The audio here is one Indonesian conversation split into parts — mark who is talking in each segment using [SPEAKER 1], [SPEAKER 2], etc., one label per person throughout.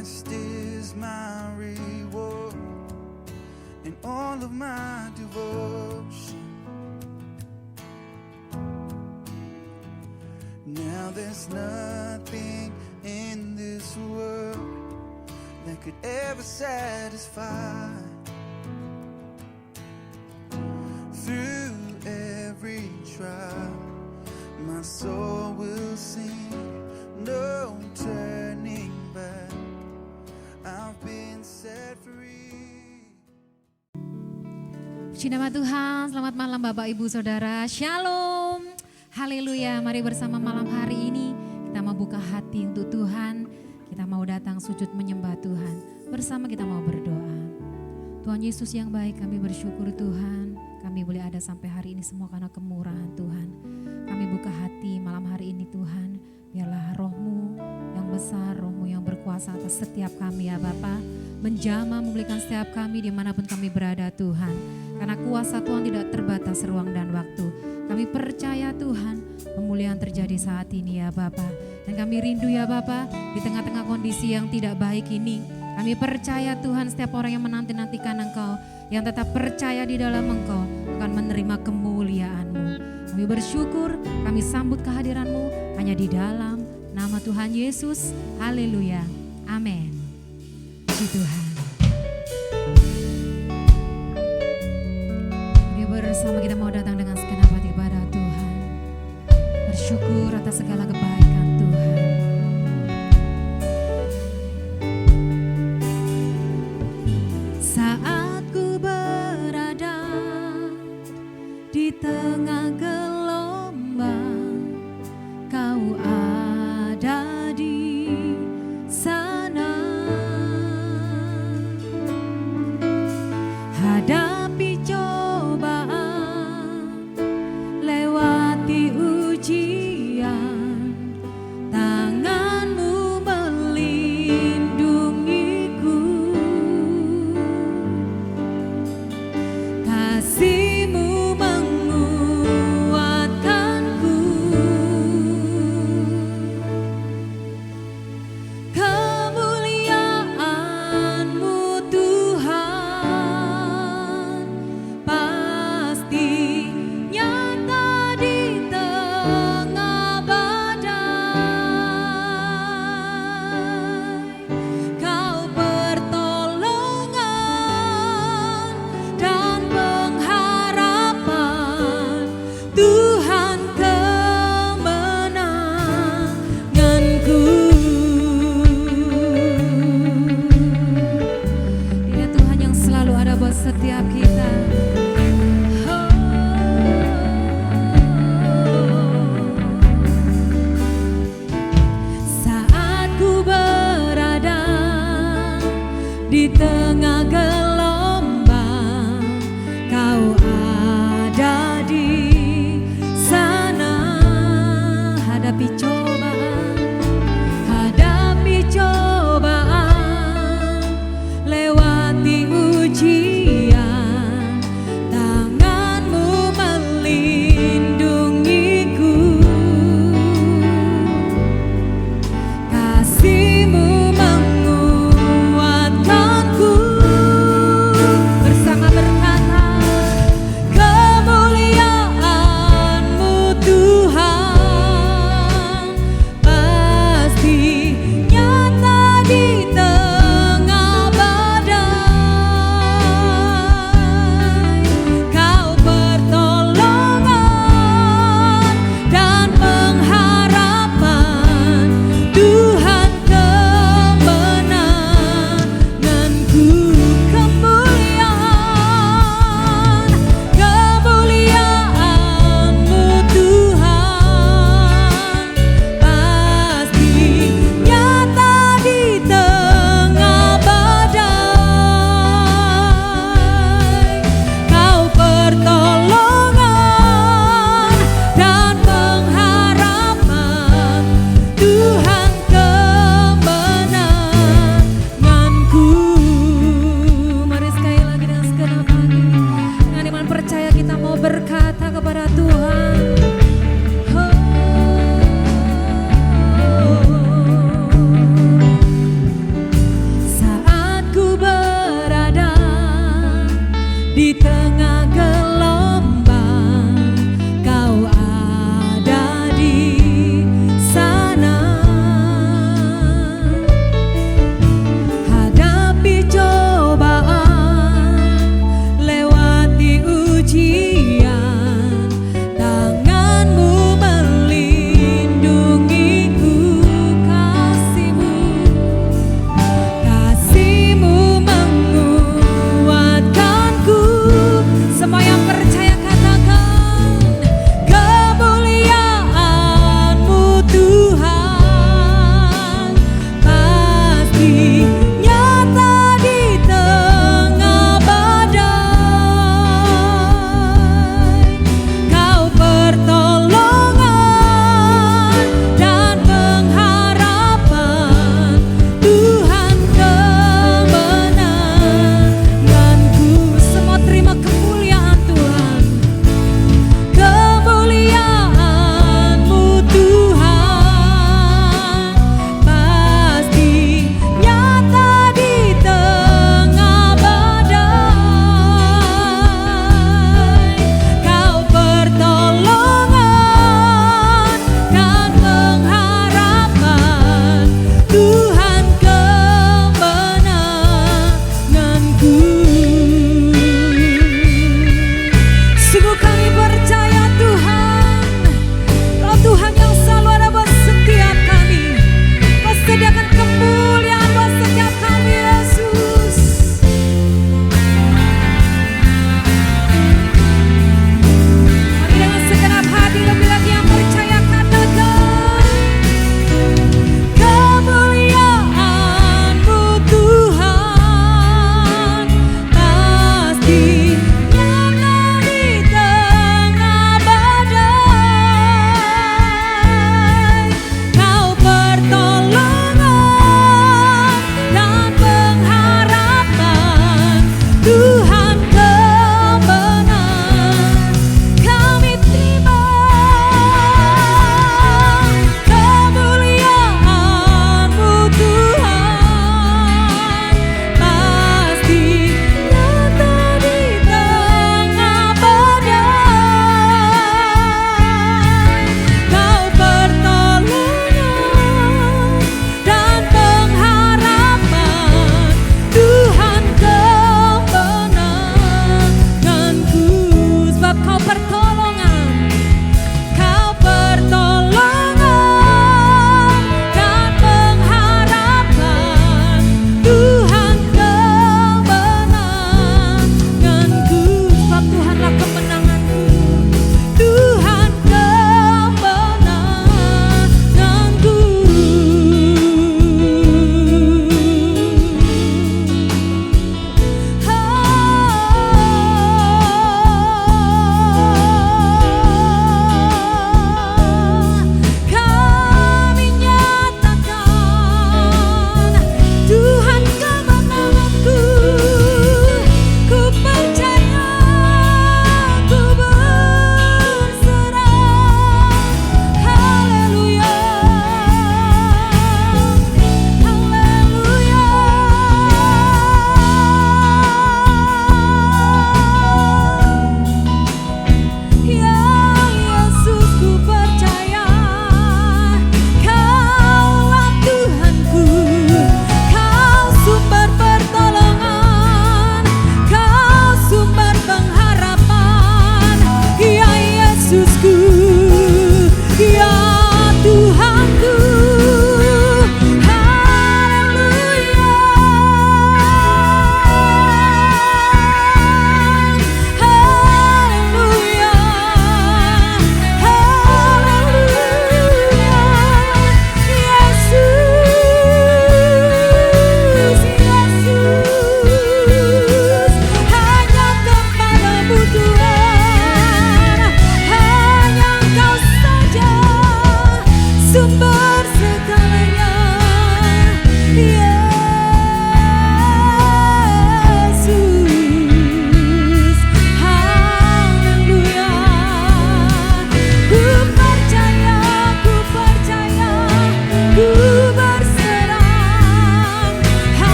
[SPEAKER 1] Christ is my reward and all of my devotion. Now there's nothing in this world that could ever satisfy. Through every trial, my soul will sing, no turning back. I've been set free.
[SPEAKER 2] Puji nama Tuhan, selamat malam Bapak Ibu Saudara, Shalom, haleluya. Mari bersama malam hari ini kita mau buka hati untuk Tuhan, kita mau datang sujud menyembah Tuhan, bersama kita mau berdoa. Tuhan Yesus yang baik, kami bersyukur Tuhan, kami boleh ada sampai hari ini semua karena kemurahan Tuhan. Kami buka hati malam hari ini Tuhan, biarlah roh-Mu yang besar, roh-Mu yang berkuasa atas setiap kami ya Bapa, menjamah memulihkan setiap kami dimanapun kami berada Tuhan. Karena kuasa Tuhan tidak terbatas ruang dan waktu. Kami percaya Tuhan, pemulihan terjadi saat ini ya Bapa. Dan kami rindu ya Bapa, di tengah-tengah kondisi yang tidak baik ini, kami percaya Tuhan setiap orang yang menanti-nantikan Engkau, yang tetap percaya di dalam Engkau, akan menerima kemuliaan-Mu. Kami bersyukur, kami sambut kehadiran-Mu hanya di dalam nama Tuhan Yesus. Haleluya. Amin. Puji Tuhan. Mari bersama kita mau datang dengan segenap hati kepada Tuhan. Bersyukur atas segala kebaikan Tuhan. Saat ku berada di tengah gelombang, Kau ada di sana.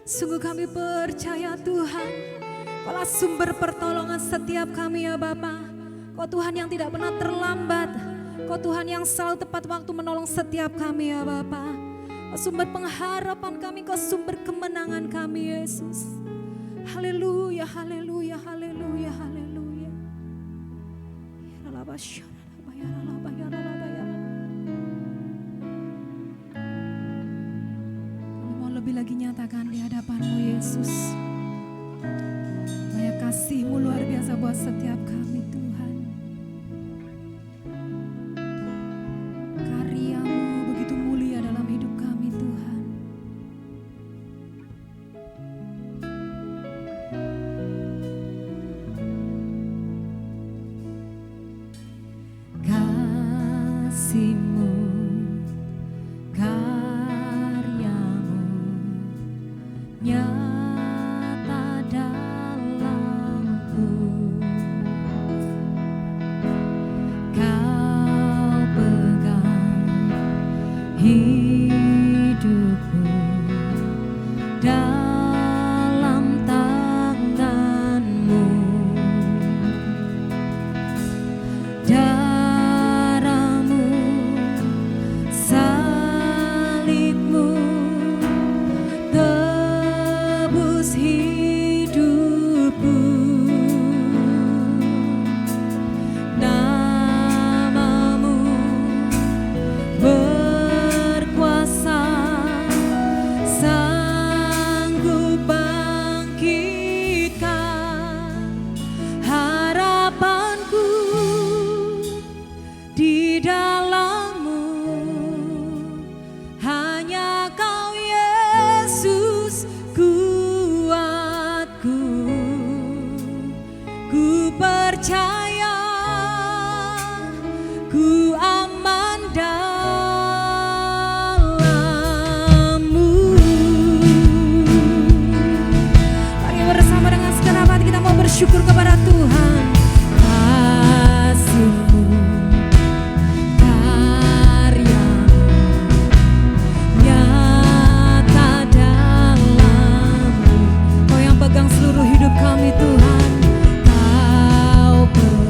[SPEAKER 2] Sungguh kami percaya Tuhan, Kaulah sumber pertolongan setiap kami ya Bapa. Kau Tuhan yang tidak pernah terlambat, Kau Tuhan yang selalu tepat waktu menolong setiap kami ya Bapa. Kau sumber pengharapan kami, Kau sumber kemenangan kami Yesus. Haleluya, haleluya, haleluya, haleluya. Kami mau lebih lagi nyatakan di hadapan-Mu Yesus. Banyak kasih-Mu luar biasa buat setiap kami Tuhan. Karya-Mu begitu mulia dalam hidup kami Tuhan. Kasih-Mu, karya-Mu nyata dalamku. Kau pegang hidupku dalam tangan-Mu. Darah-Mu, salib-Mu tebus hidupku. Nama-Mu berkuasa, sanggup bangkitkan harapanku di dalam-Mu. Hanya Kau Yesus kuatku, ku percaya, ku aman dalam-Mu. Mari bersama dengan segenap hati kita mau bersyukur kepada Tuhan. Kasih-Mu, karya-Mu nyata dalam-Mu. Kau yang pegang seluruh hidup kami Tuhan. Kau pegang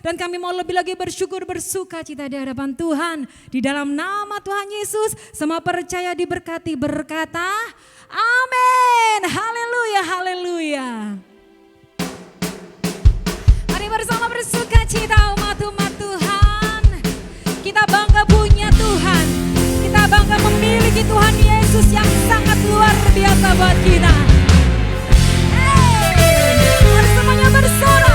[SPEAKER 2] Dan kami mau lebih lagi bersyukur, bersuka cita di hadapan Tuhan. Di dalam nama Tuhan Yesus, semua percaya diberkati, berkata amin. Haleluya, haleluya. Mari bersama bersuka cita umat-umat Tuhan. Kita bangga punya Tuhan. Kita bangga memiliki Tuhan Yesus yang sangat luar biasa buat kita. Mari semuanya bersorak.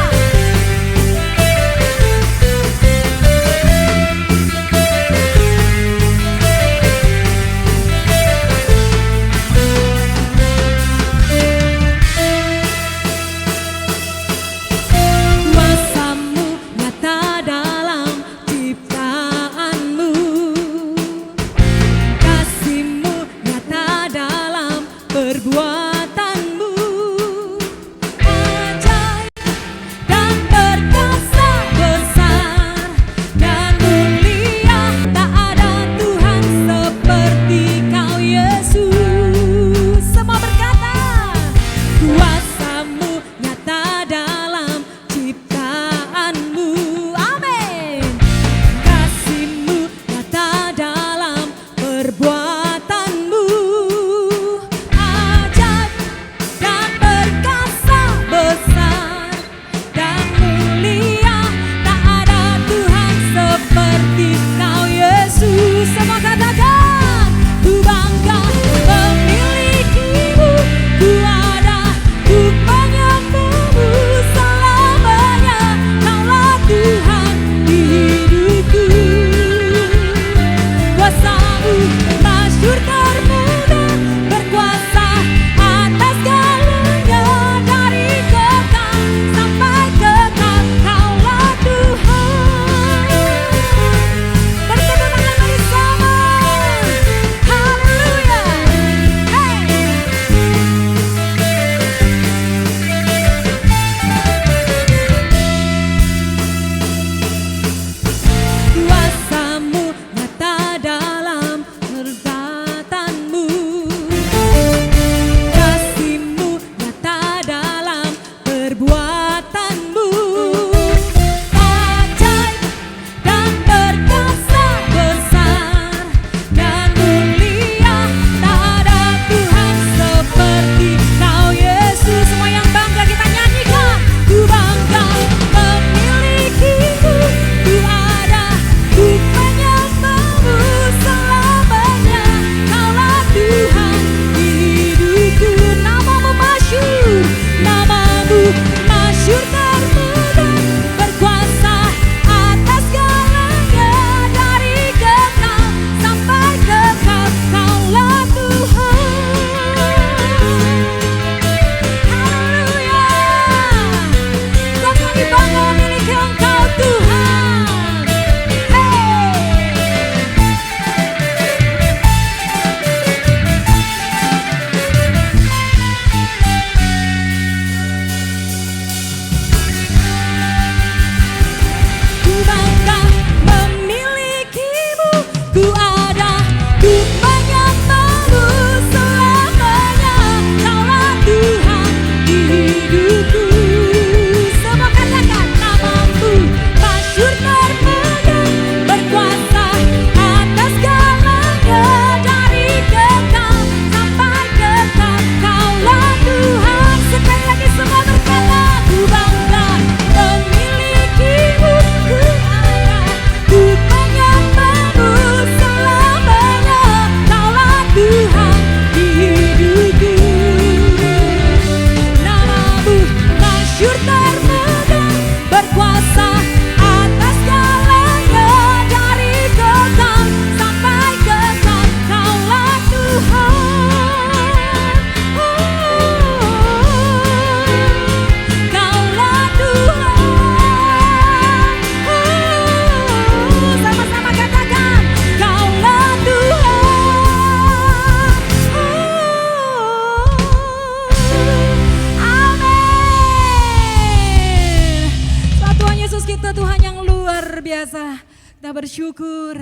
[SPEAKER 2] Kita bersyukur.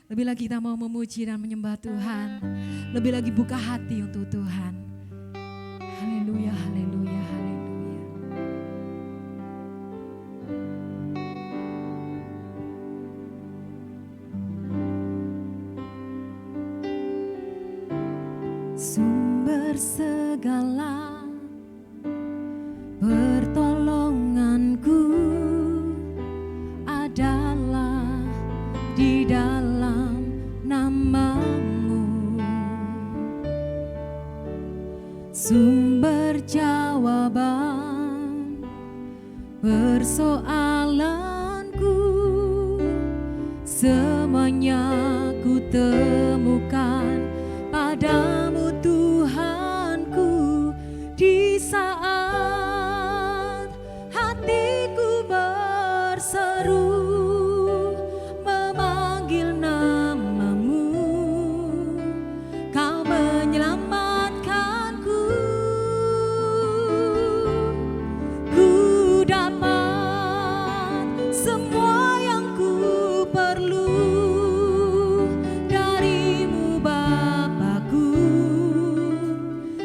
[SPEAKER 2] Lebih lagi kita mau memuji dan menyembah Tuhan. Lebih lagi buka hati untuk Tuhan. Haleluya, haleluya, haleluya. segala pertolonganku adalah di dalam nama-Mu. Sumber jawaban persoalanku semuanya ku temukan padamu Tuhanku. Di saat hatiku berseru memanggil nama-Mu, Kau menyelamatkanku. Ku dapat semua yang ku perlu dari-Mu Bapa-Ku,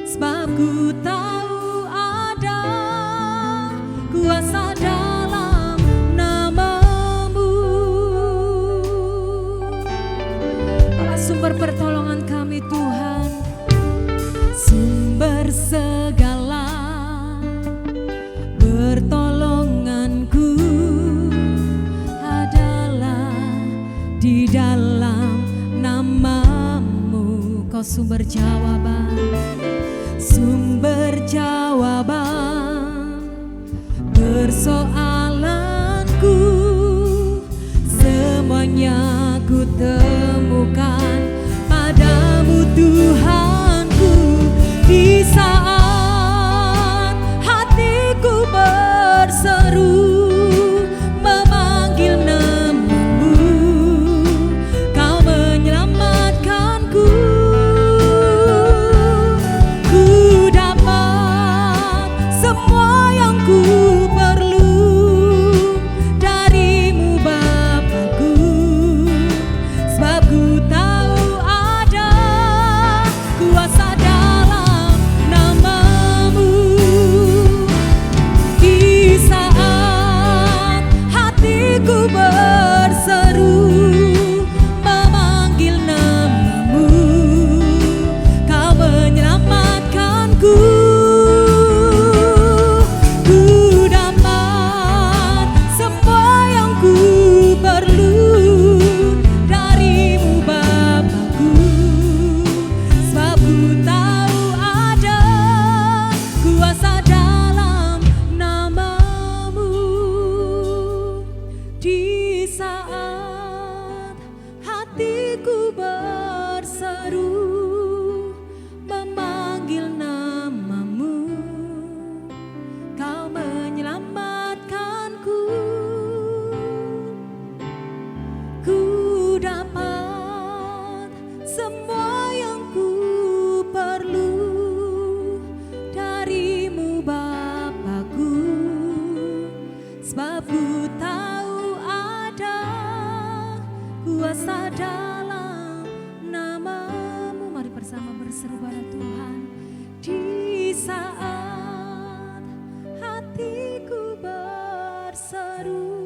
[SPEAKER 2] sebab ku tahu ada kuasa dalam nama-Mu. Bapa, sumber pertolongan kami Tuhan, sumber segala pertolonganku adalah di dalam nama-Mu. Kau sumber jawaban, sumber jawaban persoalanku semuanya ku temukan padamu Tuhanku. Di saat hatiku berseru memanggil nama-Mu, Kau menyelamatkanku. Ku dapat semua yang ku perlu dari-Mu Bapa-Ku, sebab ku tahu ada kuasa dalam nama-Mu. Di saat hatiku berseru memanggil nama-Mu, Kau menyelamatkanku. Ku dapat semua yang ku perlu dari-Mu Bapa-Ku, sebab ku tahu ada kuasa dalam nama-Mu. Di saat hatiku berseru memanggil nama-Mu, Kau menyelamatkanku. Ku dapat semua yang ku perlu dari-Mu Bapa-Ku, sebab ku tahu ada kuasa dalam nama-Mu. Mari bersama berseru pada Tuhan. Di saat hatiku berseru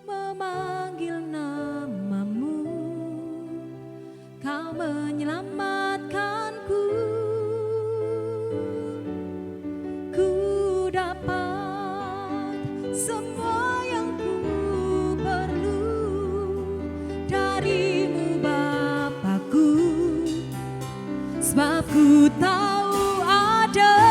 [SPEAKER 2] memanggil nama-Mu, Kau menyelamatkanku. Ku dapat semua yang ku perlu dari-Mu Bapa-Ku, sebab ku tahu ada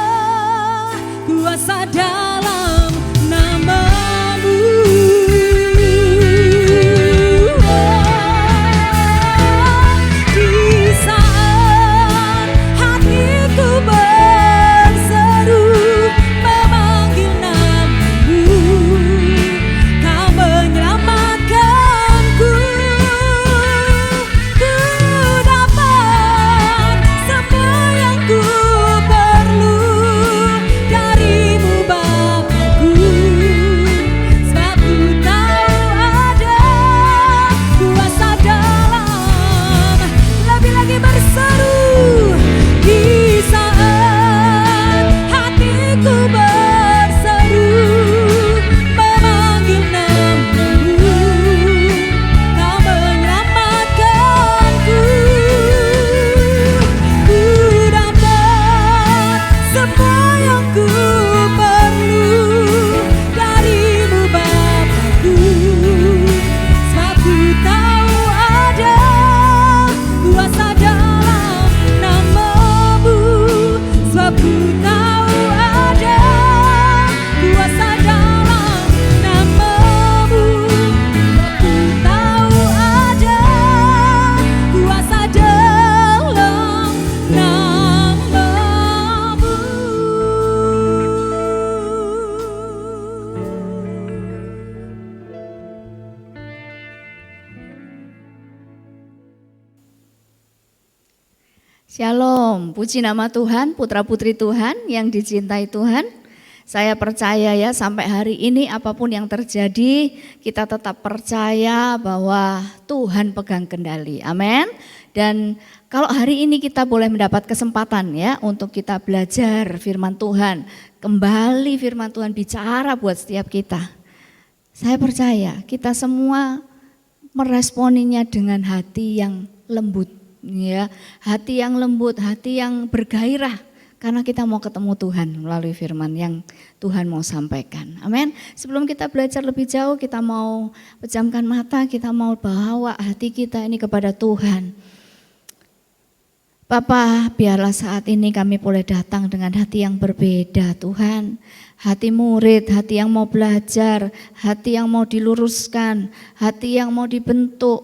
[SPEAKER 3] Shalom, puji nama Tuhan, putra-putri Tuhan yang dicintai Tuhan. Saya percaya ya sampai hari ini apapun yang terjadi kita tetap percaya bahwa Tuhan pegang kendali, amin. Dan kalau hari ini kita boleh mendapat kesempatan ya untuk kita belajar firman Tuhan. Kembali firman Tuhan bicara buat setiap kita. Saya percaya kita semua meresponinya dengan hati yang lembut. Ya, hati yang lembut, hati yang bergairah karena kita mau ketemu Tuhan melalui firman yang Tuhan mau sampaikan. Amin. Sebelum kita belajar lebih jauh, kita mau pejamkan mata, kita mau bawa hati kita ini kepada Tuhan. Bapa, biarlah saat ini kami boleh datang dengan hati yang berbeda Tuhan. Hati murid, hati yang mau belajar, hati yang mau diluruskan, hati yang mau dibentuk,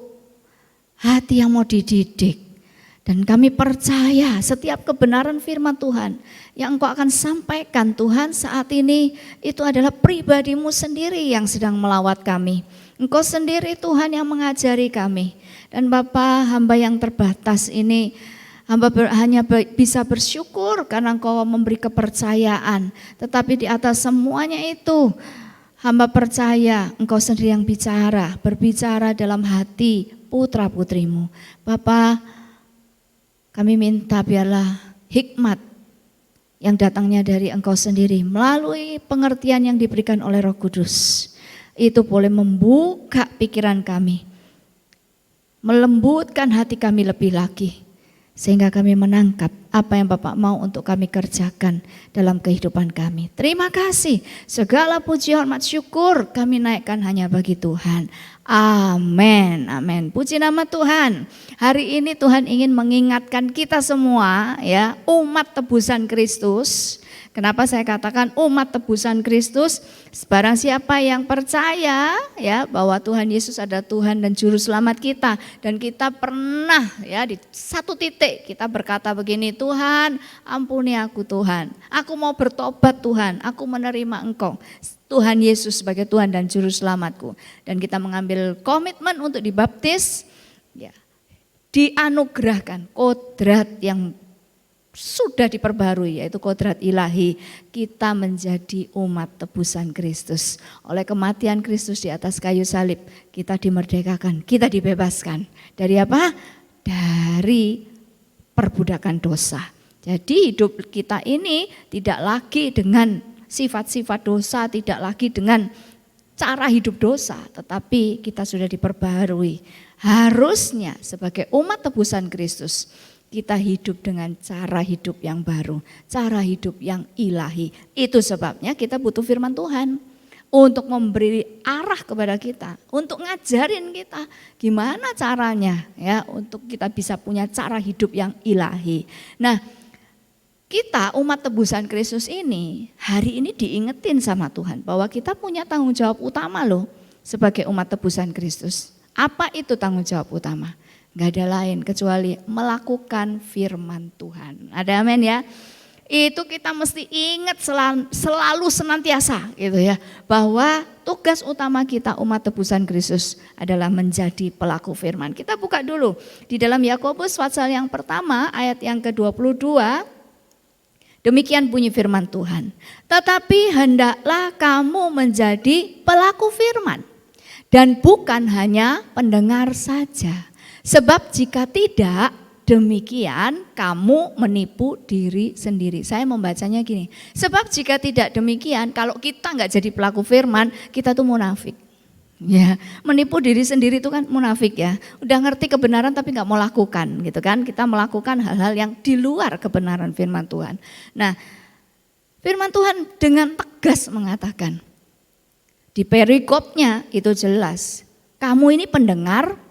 [SPEAKER 3] hati yang mau dididik. Dan kami percaya setiap kebenaran firman Tuhan yang Engkau akan sampaikan Tuhan saat ini itu adalah pribadimu sendiri yang sedang melawat kami. Engkau sendiri Tuhan yang mengajari kami. Dan Bapa, hamba yang terbatas ini hamba hanya bisa bersyukur karena Engkau memberi kepercayaan. Tetapi di atas semuanya itu hamba percaya Engkau sendiri yang bicara, berbicara dalam hati putra-putrimu. Bapa, kami minta biarlah hikmat yang datangnya dari Engkau sendiri melalui pengertian yang diberikan oleh Roh Kudus. Itu boleh membuka pikiran kami, melembutkan hati kami lebih lagi. Sehingga kami menangkap apa yang Bapak mau untuk kami kerjakan dalam kehidupan kami. Terima kasih, segala puji hormat syukur kami naikkan hanya bagi Tuhan. Amin, amin. Puji nama Tuhan. Hari ini Tuhan ingin mengingatkan kita semua ya, umat tebusan Kristus. Kenapa saya katakan umat tebusan Kristus? Barang siapa yang percaya ya bahwa Tuhan Yesus adalah Tuhan dan juru selamat kita, dan kita pernah ya di satu titik kita berkata begini, Tuhan ampuni aku Tuhan, aku mau bertobat Tuhan, aku menerima Engkau Tuhan Yesus sebagai Tuhan dan juru selamatku, dan kita mengambil komitmen untuk dibaptis ya, dianugerahkan kodrat yang sudah diperbarui, yaitu kodrat ilahi, kita menjadi umat tebusan Kristus. Oleh kematian Kristus di atas kayu salib, kita dimerdekakan, kita dibebaskan. Dari apa? Dari perbudakan dosa. Jadi hidup kita ini tidak lagi dengan sifat-sifat dosa, tidak lagi dengan cara hidup dosa, tetapi kita sudah diperbarui. Harusnya sebagai umat tebusan Kristus, kita hidup dengan cara hidup yang baru, cara hidup yang ilahi. Itu sebabnya kita butuh firman Tuhan untuk memberi arah kepada kita, untuk ngajarin kita gimana caranya ya untuk kita bisa punya cara hidup yang ilahi. Nah, kita umat tebusan Kristus ini hari ini diingetin sama Tuhan bahwa kita punya tanggung jawab utama loh sebagai umat tebusan Kristus. Apa itu tanggung jawab utama? Gak ada lain kecuali melakukan firman Tuhan. Ada amin ya. Itu kita mesti ingat selalu senantiasa gitu ya. Bahwa tugas utama kita umat tebusan Kristus adalah menjadi pelaku firman. Kita buka dulu di dalam Yakobus pasal yang pertama ayat yang ke-22. Demikian bunyi firman Tuhan. Tetapi hendaklah kamu menjadi pelaku firman dan bukan hanya pendengar saja. Sebab jika tidak, demikian kamu menipu diri sendiri. Saya membacanya gini, sebab jika tidak demikian, kalau kita nggak jadi pelaku firman, kita tuh munafik. Ya, menipu diri sendiri itu kan munafik ya. Udah ngerti kebenaran tapi nggak mau lakukan gitu kan. Kita melakukan hal-hal yang di luar kebenaran firman Tuhan. Nah, firman Tuhan dengan tegas mengatakan, di perikopnya itu jelas, kamu ini pendengar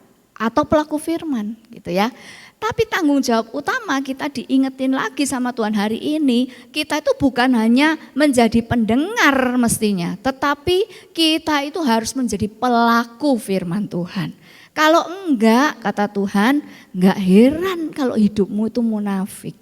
[SPEAKER 3] atau pelaku firman gitu ya. Tapi tanggung jawab utama kita diingetin lagi sama Tuhan hari ini, kita itu bukan hanya menjadi pendengar mestinya, tetapi kita itu harus menjadi pelaku firman Tuhan. Kalau enggak, kata Tuhan, enggak heran kalau hidupmu itu munafik.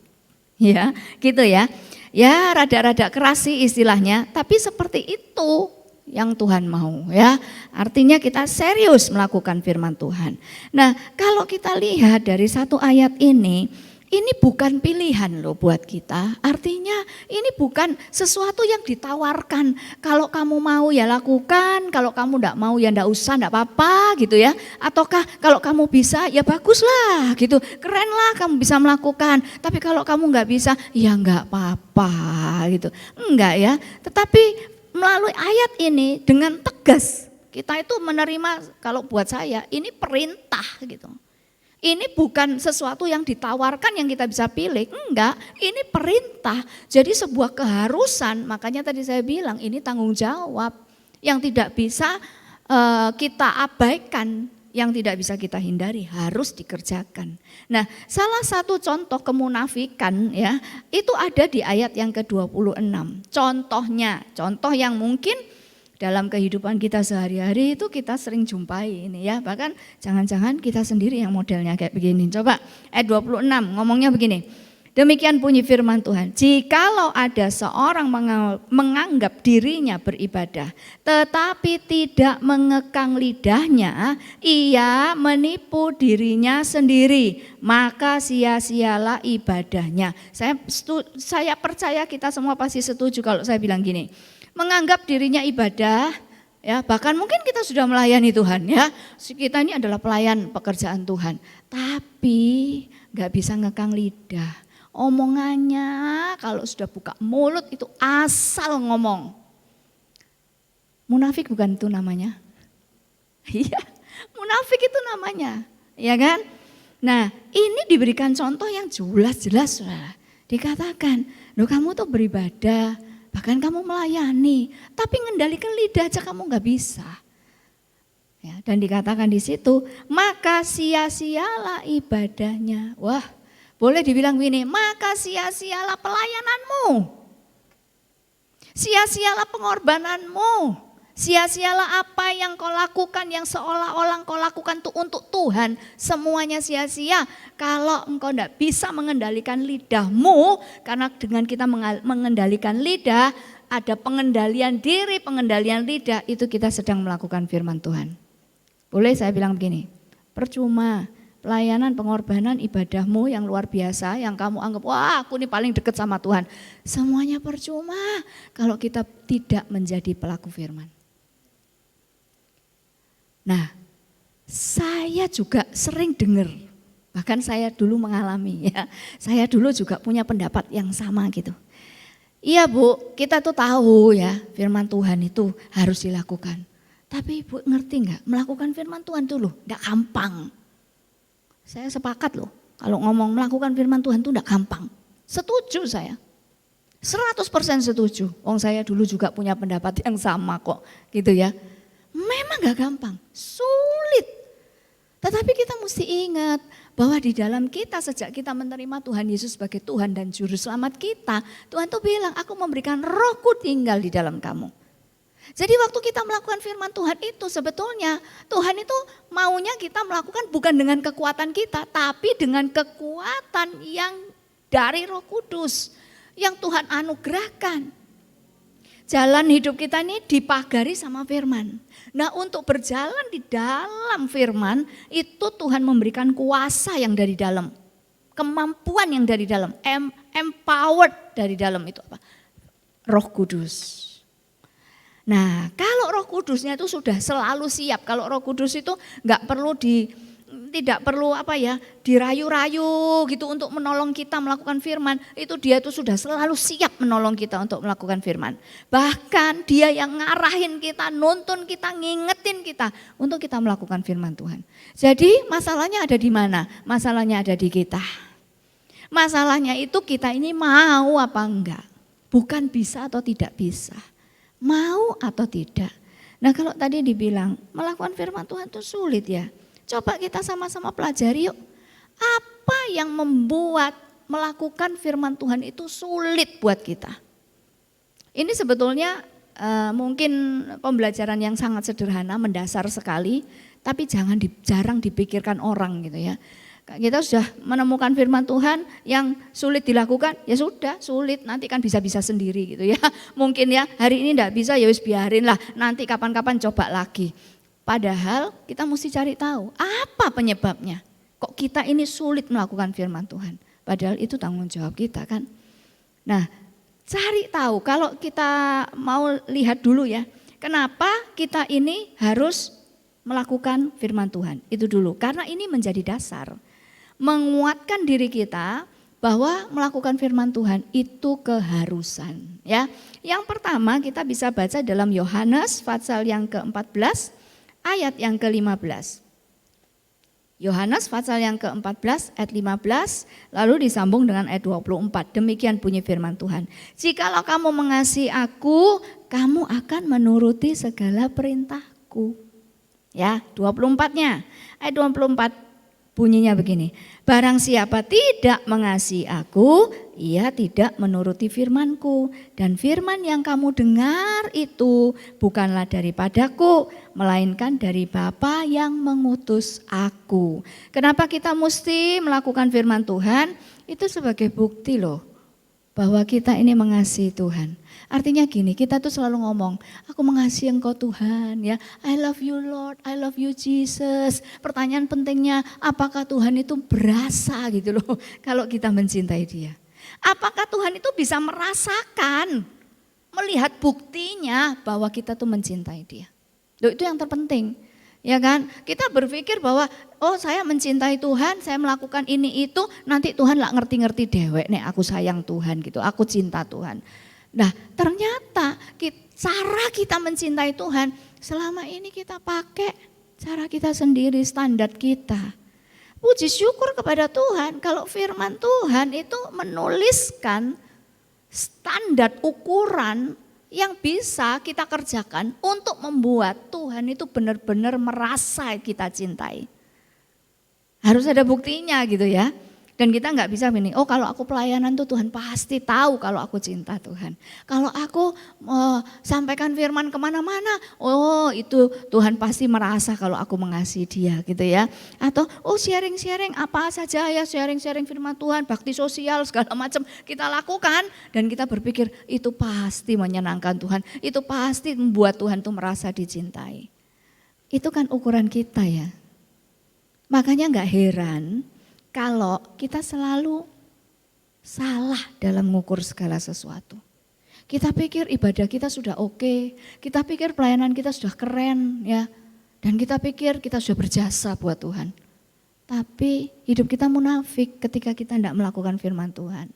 [SPEAKER 3] Ya, gitu ya. Ya, rada-rada keras sih istilahnya, tapi seperti itu yang Tuhan mau ya. Artinya kita serius melakukan firman Tuhan. Nah, kalau kita lihat dari satu ayat ini, Ini bukan pilihan loh buat kita. Artinya ini bukan sesuatu yang ditawarkan. Kalau kamu mau ya lakukan, kalau kamu enggak mau ya enggak usah, enggak apa-apa gitu ya. Ataukah kalau kamu bisa ya baguslah gitu. Keren lah kamu bisa melakukan. Tapi kalau kamu enggak bisa ya enggak apa-apa gitu. Enggak ya. Tetapi melalui ayat ini dengan tegas kita itu menerima, kalau buat saya ini perintah gitu. Ini bukan sesuatu yang ditawarkan yang kita bisa pilih, enggak, ini perintah. Jadi sebuah keharusan, makanya tadi saya bilang ini tanggung jawab yang tidak bisa kita abaikan, yang tidak bisa kita hindari, harus dikerjakan. Nah, salah satu contoh kemunafikan ya, itu ada di ayat yang ke-26. Contohnya, contoh yang mungkin dalam kehidupan kita sehari-hari itu kita sering jumpai ini ya. Bahkan jangan-jangan kita sendiri yang modelnya kayak begini. Coba ayat 26 ngomongnya begini. Demikian bunyi firman Tuhan. Jikalau ada seorang menganggap dirinya beribadah tetapi tidak mengekang lidahnya, ia menipu dirinya sendiri, maka sia-sialah ibadahnya. Saya percaya kita semua pasti setuju kalau saya bilang gini. Menganggap dirinya ibadah, ya bahkan mungkin kita sudah melayani Tuhan ya, kita ini adalah pelayan pekerjaan Tuhan, tapi nggak bisa ngekang lidah, omongannya kalau sudah buka mulut itu asal ngomong. Munafik bukan itu namanya? Iya, munafik itu namanya, ya kan? Nah ini diberikan contoh yang jelas-jelas, dikatakan, loh kamu tuh beribadah, bahkan kamu melayani, tapi ngendalikan lidah aja kamu nggak bisa. Ya, dan dikatakan di situ, maka sia-sialah ibadahnya. Wah, boleh dibilang begini, maka sia-sialah pelayananmu, sia-sialah pengorbananmu, sia-sialah apa yang kau lakukan yang seolah-olah kau lakukan tuh untuk Tuhan. Semuanya sia-sia kalau engkau tidak bisa mengendalikan lidahmu. Karena dengan kita mengendalikan lidah, ada pengendalian diri, pengendalian lidah, itu kita sedang melakukan firman Tuhan. Boleh saya bilang begini, percuma pelayanan, pengorbanan, ibadahmu yang luar biasa, yang kamu anggap, wah aku ini paling dekat sama Tuhan. Semuanya percuma kalau kita tidak menjadi pelaku firman. Nah, saya juga sering dengar, bahkan saya dulu mengalami ya, saya dulu juga punya pendapat yang sama gitu. Iya Bu, kita tuh tahu ya firman Tuhan itu harus dilakukan. Tapi Ibu ngerti enggak, melakukan firman Tuhan itu loh enggak gampang. Saya sepakat loh, kalau ngomong melakukan firman Tuhan itu enggak gampang. Setuju saya, 100% setuju. Saya dulu juga punya pendapat yang sama kok gitu ya. Memang gak gampang, sulit. Tetapi kita mesti ingat bahwa di dalam kita sejak kita menerima Tuhan Yesus sebagai Tuhan dan Juru Selamat kita, Tuhan tuh bilang, aku memberikan Rohku tinggal di dalam kamu. Jadi waktu kita melakukan firman Tuhan itu sebetulnya Tuhan itu maunya kita melakukan bukan dengan kekuatan kita, tapi dengan kekuatan yang dari Roh Kudus yang Tuhan anugerahkan. Jalan hidup kita ini dipagari sama firman. Nah untuk berjalan di dalam firman itu Tuhan memberikan kuasa yang dari dalam. Kemampuan yang dari dalam, empowered dari dalam itu apa? Roh Kudus. Nah kalau Roh Kudusnya itu sudah selalu siap, kalau Roh Kudus itu tidak perlu dirayu-rayu gitu untuk menolong kita melakukan firman, itu dia itu sudah selalu siap menolong kita untuk melakukan firman. Bahkan dia yang ngarahin kita, nuntun kita, ngingetin kita untuk kita melakukan firman Tuhan. Jadi masalahnya ada di mana? Masalahnya ada di kita. Masalahnya itu kita ini mau apa enggak? Bukan bisa atau tidak bisa. Mau atau tidak. Nah kalau tadi dibilang melakukan firman Tuhan itu sulit ya. Coba kita sama-sama pelajari yuk. Apa yang membuat melakukan firman Tuhan itu sulit buat kita? Ini sebetulnya mungkin pembelajaran yang sangat sederhana, mendasar sekali. Tapi jarang dipikirkan orang gitu ya. Kita sudah menemukan firman Tuhan yang sulit dilakukan, ya sudah sulit, nanti kan bisa-bisa sendiri gitu ya. Mungkin ya hari ini enggak bisa ya wis biarin lah, nanti kapan-kapan coba lagi. Padahal kita mesti cari tahu apa penyebabnya. Kok kita ini sulit melakukan firman Tuhan. Padahal itu tanggung jawab kita kan. Nah, cari tahu, kalau kita mau lihat dulu ya, kenapa kita ini harus melakukan firman Tuhan. Itu dulu, karena ini menjadi dasar. Menguatkan diri kita bahwa melakukan firman Tuhan itu keharusan. Ya, yang pertama kita bisa baca dalam Yohanes pasal yang ke-14 ayat yang ke-15. Yohanes pasal yang ke-14 ayat 15 lalu disambung dengan ayat 24. Demikian bunyi firman Tuhan. Jikalau kamu mengasihi aku, kamu akan menuruti segala perintahku. Ya, 24-nya. Ayat 24 bunyinya begini. Barang siapa tidak mengasihi aku, ia tidak menuruti firmanku. Dan firman yang kamu dengar itu bukanlah daripadaku, melainkan dari Bapa yang mengutus aku. Kenapa kita mesti melakukan firman Tuhan? Itu sebagai bukti loh, bahwa kita ini mengasihi Tuhan. Artinya gini, kita tuh selalu ngomong, aku mengasihi Engkau Tuhan ya. I love you Lord, I love you Jesus. Pertanyaan pentingnya, apakah Tuhan itu berasa gitu loh kalau kita mencintai Dia? Apakah Tuhan itu bisa merasakan, melihat buktinya bahwa kita tuh mencintai Dia? Loh, itu yang terpenting. Ya kan, kita berpikir bahwa oh saya mencintai Tuhan, saya melakukan ini itu, nanti Tuhan lah ngerti-ngerti dewek nih, aku sayang Tuhan gitu, aku cinta Tuhan. Nah ternyata cara kita mencintai Tuhan selama ini kita pakai cara kita sendiri, standar kita. Puji syukur kepada Tuhan kalau firman Tuhan itu menuliskan standar ukuran yang bisa kita kerjakan untuk membuat Tuhan itu benar-benar merasa kita cintai. Harus ada buktinya gitu ya. Dan kita nggak bisa begini, oh kalau aku pelayanan tuh Tuhan pasti tahu kalau aku cinta Tuhan. Kalau aku sampaikan firman kemana-mana, oh itu Tuhan pasti merasa kalau aku mengasihi Dia gitu ya. Atau oh sharing-sharing apa saja ya, sharing-sharing firman Tuhan, bakti sosial segala macam kita lakukan. Dan kita berpikir itu pasti menyenangkan Tuhan, itu pasti membuat Tuhan tuh merasa dicintai. Itu kan ukuran kita ya. Makanya nggak heran kalau kita selalu salah dalam mengukur segala sesuatu. Kita pikir ibadah kita sudah oke, kita pikir pelayanan kita sudah keren ya, dan kita pikir kita sudah berjasa buat Tuhan. Tapi hidup kita munafik ketika kita tidak melakukan firman Tuhan.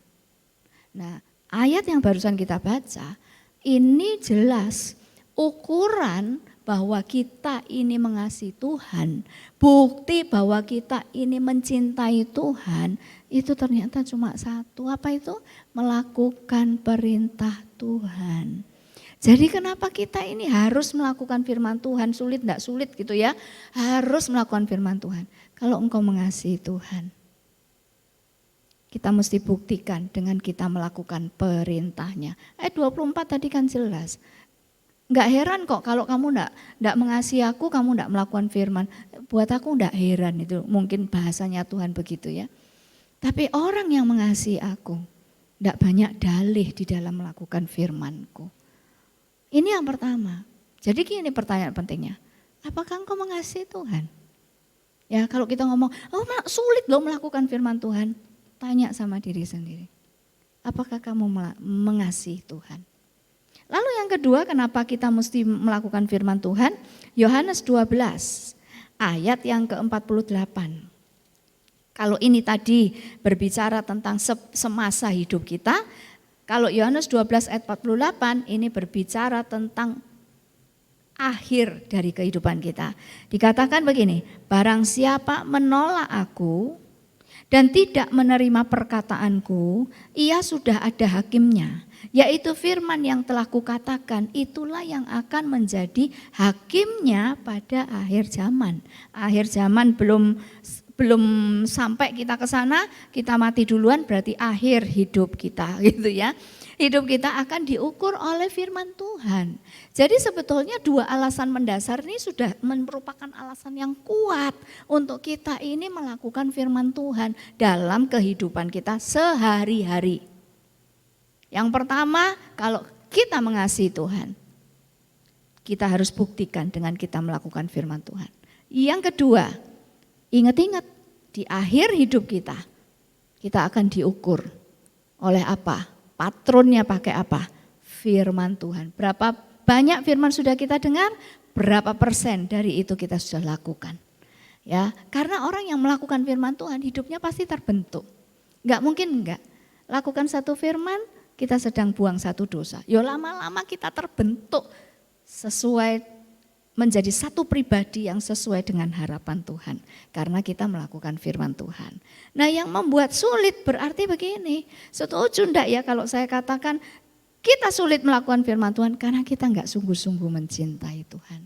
[SPEAKER 3] Nah, ayat yang barusan kita baca, ini jelas ukuran bahwa kita ini mengasihi Tuhan, bukti bahwa kita ini mencintai Tuhan, itu ternyata cuma satu, apa itu? Melakukan perintah Tuhan. Jadi kenapa kita ini harus melakukan firman Tuhan, sulit enggak sulit gitu ya, harus melakukan firman Tuhan. Kalau engkau mengasihi Tuhan, kita mesti buktikan dengan kita melakukan perintahnya. Ayat 24 tadi kan jelas. Enggak heran kok kalau kamu enggak mengasihi aku, kamu enggak melakukan firman. Buat aku enggak heran, itu mungkin bahasanya Tuhan begitu ya. Tapi orang yang mengasihi aku, enggak banyak dalih di dalam melakukan firman-Ku. Ini yang pertama. Jadi gini pertanyaan pentingnya, apakah engkau mengasihi Tuhan? Ya kalau kita ngomong, oh sulit loh melakukan firman Tuhan. Tanya sama diri sendiri, apakah kamu mengasihi Tuhan? Lalu yang kedua, kenapa kita mesti melakukan firman Tuhan? Yohanes 12 ayat yang ke-48. Kalau ini tadi berbicara tentang semasa hidup kita, kalau Yohanes 12 ayat 48 ini berbicara tentang akhir dari kehidupan kita. Dikatakan begini, barang siapa menolak aku dan tidak menerima perkataanku, ia sudah ada hakimnya, yaitu firman yang telah kukatakan, itulah yang akan menjadi hakimnya pada akhir zaman. Akhir zaman belum sampai kita ke sana, kita mati duluan, berarti akhir hidup kita gitu ya. Hidup kita akan diukur oleh firman Tuhan. Jadi sebetulnya dua alasan mendasar ini sudah merupakan alasan yang kuat untuk kita ini melakukan firman Tuhan dalam kehidupan kita sehari-hari. Yang pertama, kalau kita mengasihi Tuhan, kita harus buktikan dengan kita melakukan firman Tuhan. Yang kedua, ingat-ingat di akhir hidup kita, kita akan diukur oleh apa? Patronnya pakai apa? Firman Tuhan. Berapa banyak firman sudah kita dengar? Berapa persen dari itu kita sudah lakukan? Ya, karena orang yang melakukan firman Tuhan hidupnya pasti terbentuk. Enggak mungkin enggak. Lakukan satu firman, kita sedang buang satu dosa. Ya lama-lama kita terbentuk sesuai menjadi satu pribadi yang sesuai dengan harapan Tuhan. Karena kita melakukan firman Tuhan. Nah yang membuat sulit berarti begini. Setuju enggak ya kalau saya katakan kita sulit melakukan firman Tuhan karena kita enggak sungguh-sungguh mencintai Tuhan.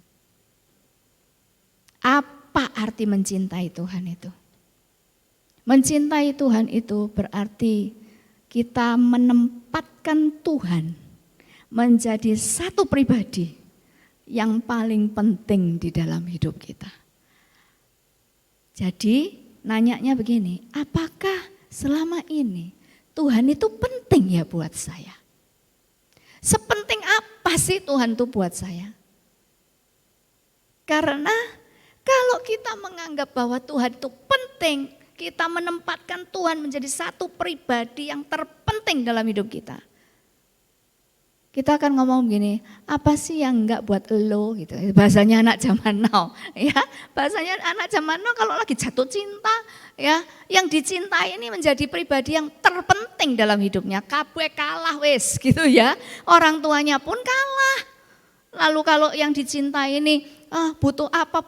[SPEAKER 3] Apa arti mencintai Tuhan itu? Mencintai Tuhan itu berarti kita menempatkan Tuhan menjadi satu pribadi yang paling penting di dalam hidup kita. Jadi nanyanya begini, apakah selama ini Tuhan itu penting ya buat saya? Sepenting apa sih Tuhan itu buat saya? Karena kalau kita menganggap bahwa Tuhan itu penting, kita menempatkan Tuhan menjadi satu pribadi yang terpenting dalam hidup kita. Kita akan ngomong begini, apa sih yang enggak buat lo gitu. Bahasanya anak zaman now, ya. Bahasanya anak zaman now kalau lagi jatuh cinta, ya, yang dicintai ini menjadi pribadi yang terpenting dalam hidupnya. Kabeh kalah wes gitu ya. Orang tuanya pun kalah. Lalu kalau yang dicintai ini butuh apa,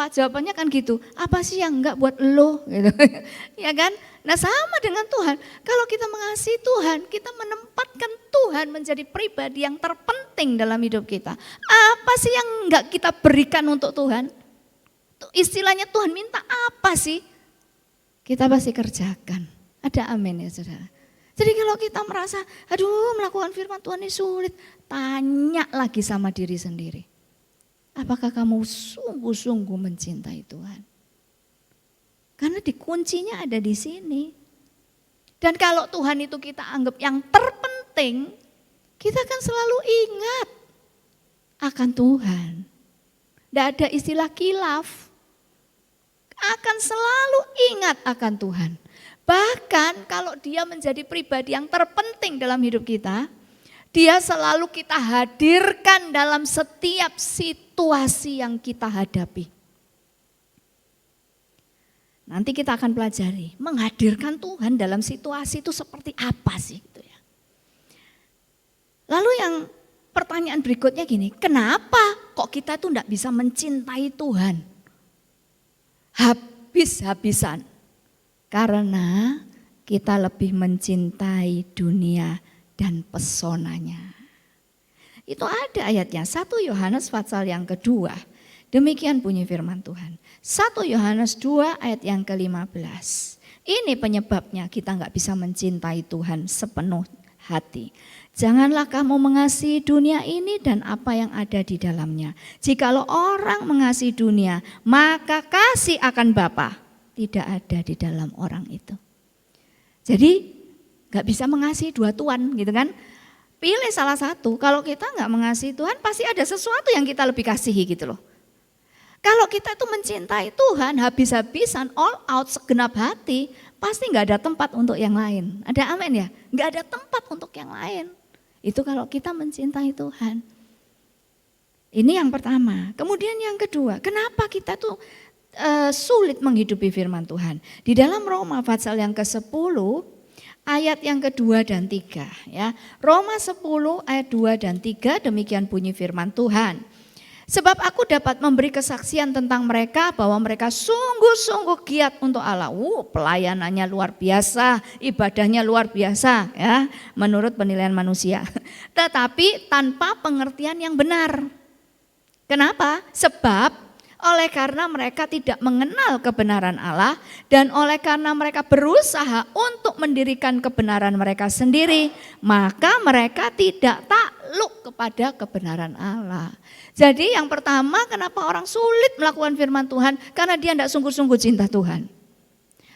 [SPEAKER 3] jawabannya kan gitu. Apa sih yang enggak buat lo gitu. Ya kan? Nah sama dengan Tuhan, kalau kita mengasihi Tuhan, kita menempatkan Tuhan menjadi pribadi yang terpenting dalam hidup kita. Apa sih yang enggak kita berikan untuk Tuhan? Istilahnya Tuhan minta apa sih? Kita pasti kerjakan. Ada amin ya saudara. Jadi kalau kita merasa, aduh melakukan firman Tuhan ini sulit, tanya lagi sama diri sendiri. Apakah kamu sungguh-sungguh mencintai Tuhan? Karena kuncinya ada di sini. Dan kalau Tuhan itu kita anggap yang terpenting, kita akan selalu ingat akan Tuhan. Tidak ada istilah kilaf. Akan selalu ingat akan Tuhan. Bahkan kalau dia menjadi pribadi yang terpenting dalam hidup kita, dia selalu kita hadirkan dalam setiap situasi yang kita hadapi. Nanti kita akan pelajari menghadirkan Tuhan dalam situasi itu seperti apa sih gitu ya. Lalu yang pertanyaan berikutnya gini, kenapa kok kita tuh enggak bisa mencintai Tuhan habis-habisan? Karena kita lebih mencintai dunia dan pesonanya. Itu ada ayatnya, 1 Yohanes pasal yang kedua. Demikian bunyi firman Tuhan. 1 Yohanes 2 ayat yang ke-15. Ini penyebabnya kita enggak bisa mencintai Tuhan sepenuh hati. Janganlah kamu mengasihi dunia ini dan apa yang ada di dalamnya. Jikalau orang mengasihi dunia, maka kasih akan Bapa tidak ada di dalam orang itu. Jadi enggak bisa mengasihi dua Tuhan gitu kan. Pilih salah satu. Kalau kita enggak mengasihi Tuhan pasti ada sesuatu yang kita lebih kasihi gitu loh. Kalau kita itu mencintai Tuhan habis-habisan, all out, segenap hati, pasti enggak ada tempat untuk yang lain. Ada amin ya? Enggak ada tempat untuk yang lain. Itu kalau kita mencintai Tuhan. Ini yang pertama. Kemudian yang kedua, kenapa kita tuh sulit menghidupi firman Tuhan? Di dalam Roma pasal yang ke-10, ayat yang kedua dan 3. Ya. Roma 10 ayat 2 dan 3, demikian bunyi firman Tuhan. Sebab aku dapat memberi kesaksian tentang mereka bahwa mereka sungguh-sungguh giat untuk Allah. Pelayanannya luar biasa, ibadahnya luar biasa ya, menurut penilaian manusia. Tetapi tanpa pengertian yang benar. Kenapa? Sebab oleh karena mereka tidak mengenal kebenaran Allah dan oleh karena mereka berusaha untuk mendirikan kebenaran mereka sendiri, maka mereka tidak takluk kepada kebenaran Allah. Jadi yang pertama, kenapa orang sulit melakukan firman Tuhan? Karena dia tidak sungguh-sungguh cinta Tuhan.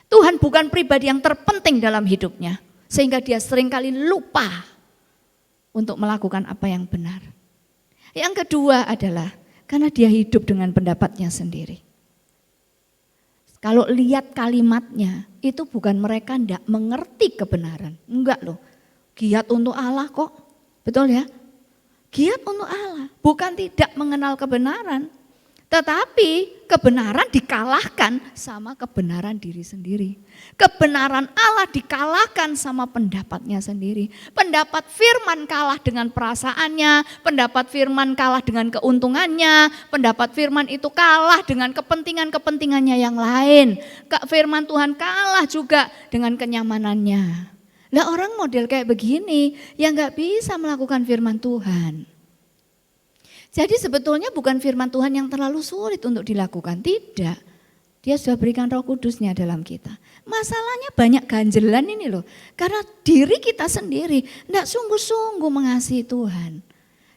[SPEAKER 3] Tuhan bukan pribadi yang terpenting dalam hidupnya, sehingga dia seringkali lupa untuk melakukan apa yang benar. Yang kedua adalah karena dia hidup dengan pendapatnya sendiri. Kalau lihat kalimatnya, itu bukan mereka tidak mengerti kebenaran. Enggak loh, giat untuk Allah kok. Betul ya? Giat untuk Allah, bukan tidak mengenal kebenaran. Tetapi kebenaran dikalahkan sama kebenaran diri sendiri. Kebenaran Allah dikalahkan sama pendapatnya sendiri. Pendapat firman kalah dengan perasaannya, pendapat firman kalah dengan keuntungannya, pendapat firman itu kalah dengan kepentingan-kepentingannya yang lain. Firman Tuhan kalah juga dengan kenyamanannya. Lah orang model kayak begini yang gak bisa melakukan firman Tuhan. Jadi sebetulnya bukan firman Tuhan yang terlalu sulit untuk dilakukan, tidak. Dia sudah berikan Roh Kudusnya dalam kita. Masalahnya banyak ganjelan ini loh, karena diri kita sendiri tidak sungguh-sungguh mengasihi Tuhan.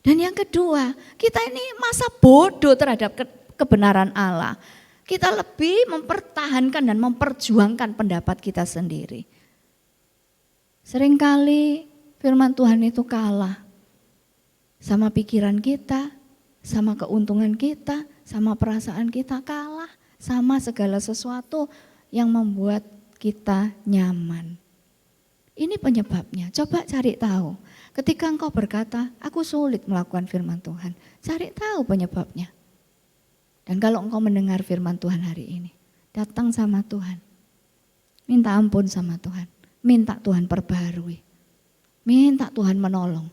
[SPEAKER 3] Dan yang kedua, kita ini masa bodoh terhadap kebenaran Allah. Kita lebih mempertahankan dan memperjuangkan pendapat kita sendiri. Seringkali firman Tuhan itu kalah sama pikiran kita, sama keuntungan kita, sama perasaan kita, kalah sama segala sesuatu yang membuat kita nyaman. Ini penyebabnya, coba cari tahu. Ketika engkau berkata, aku sulit melakukan firman Tuhan, cari tahu penyebabnya. Dan kalau engkau mendengar firman Tuhan hari ini, datang sama Tuhan, minta ampun sama Tuhan, minta Tuhan perbarui, minta Tuhan menolong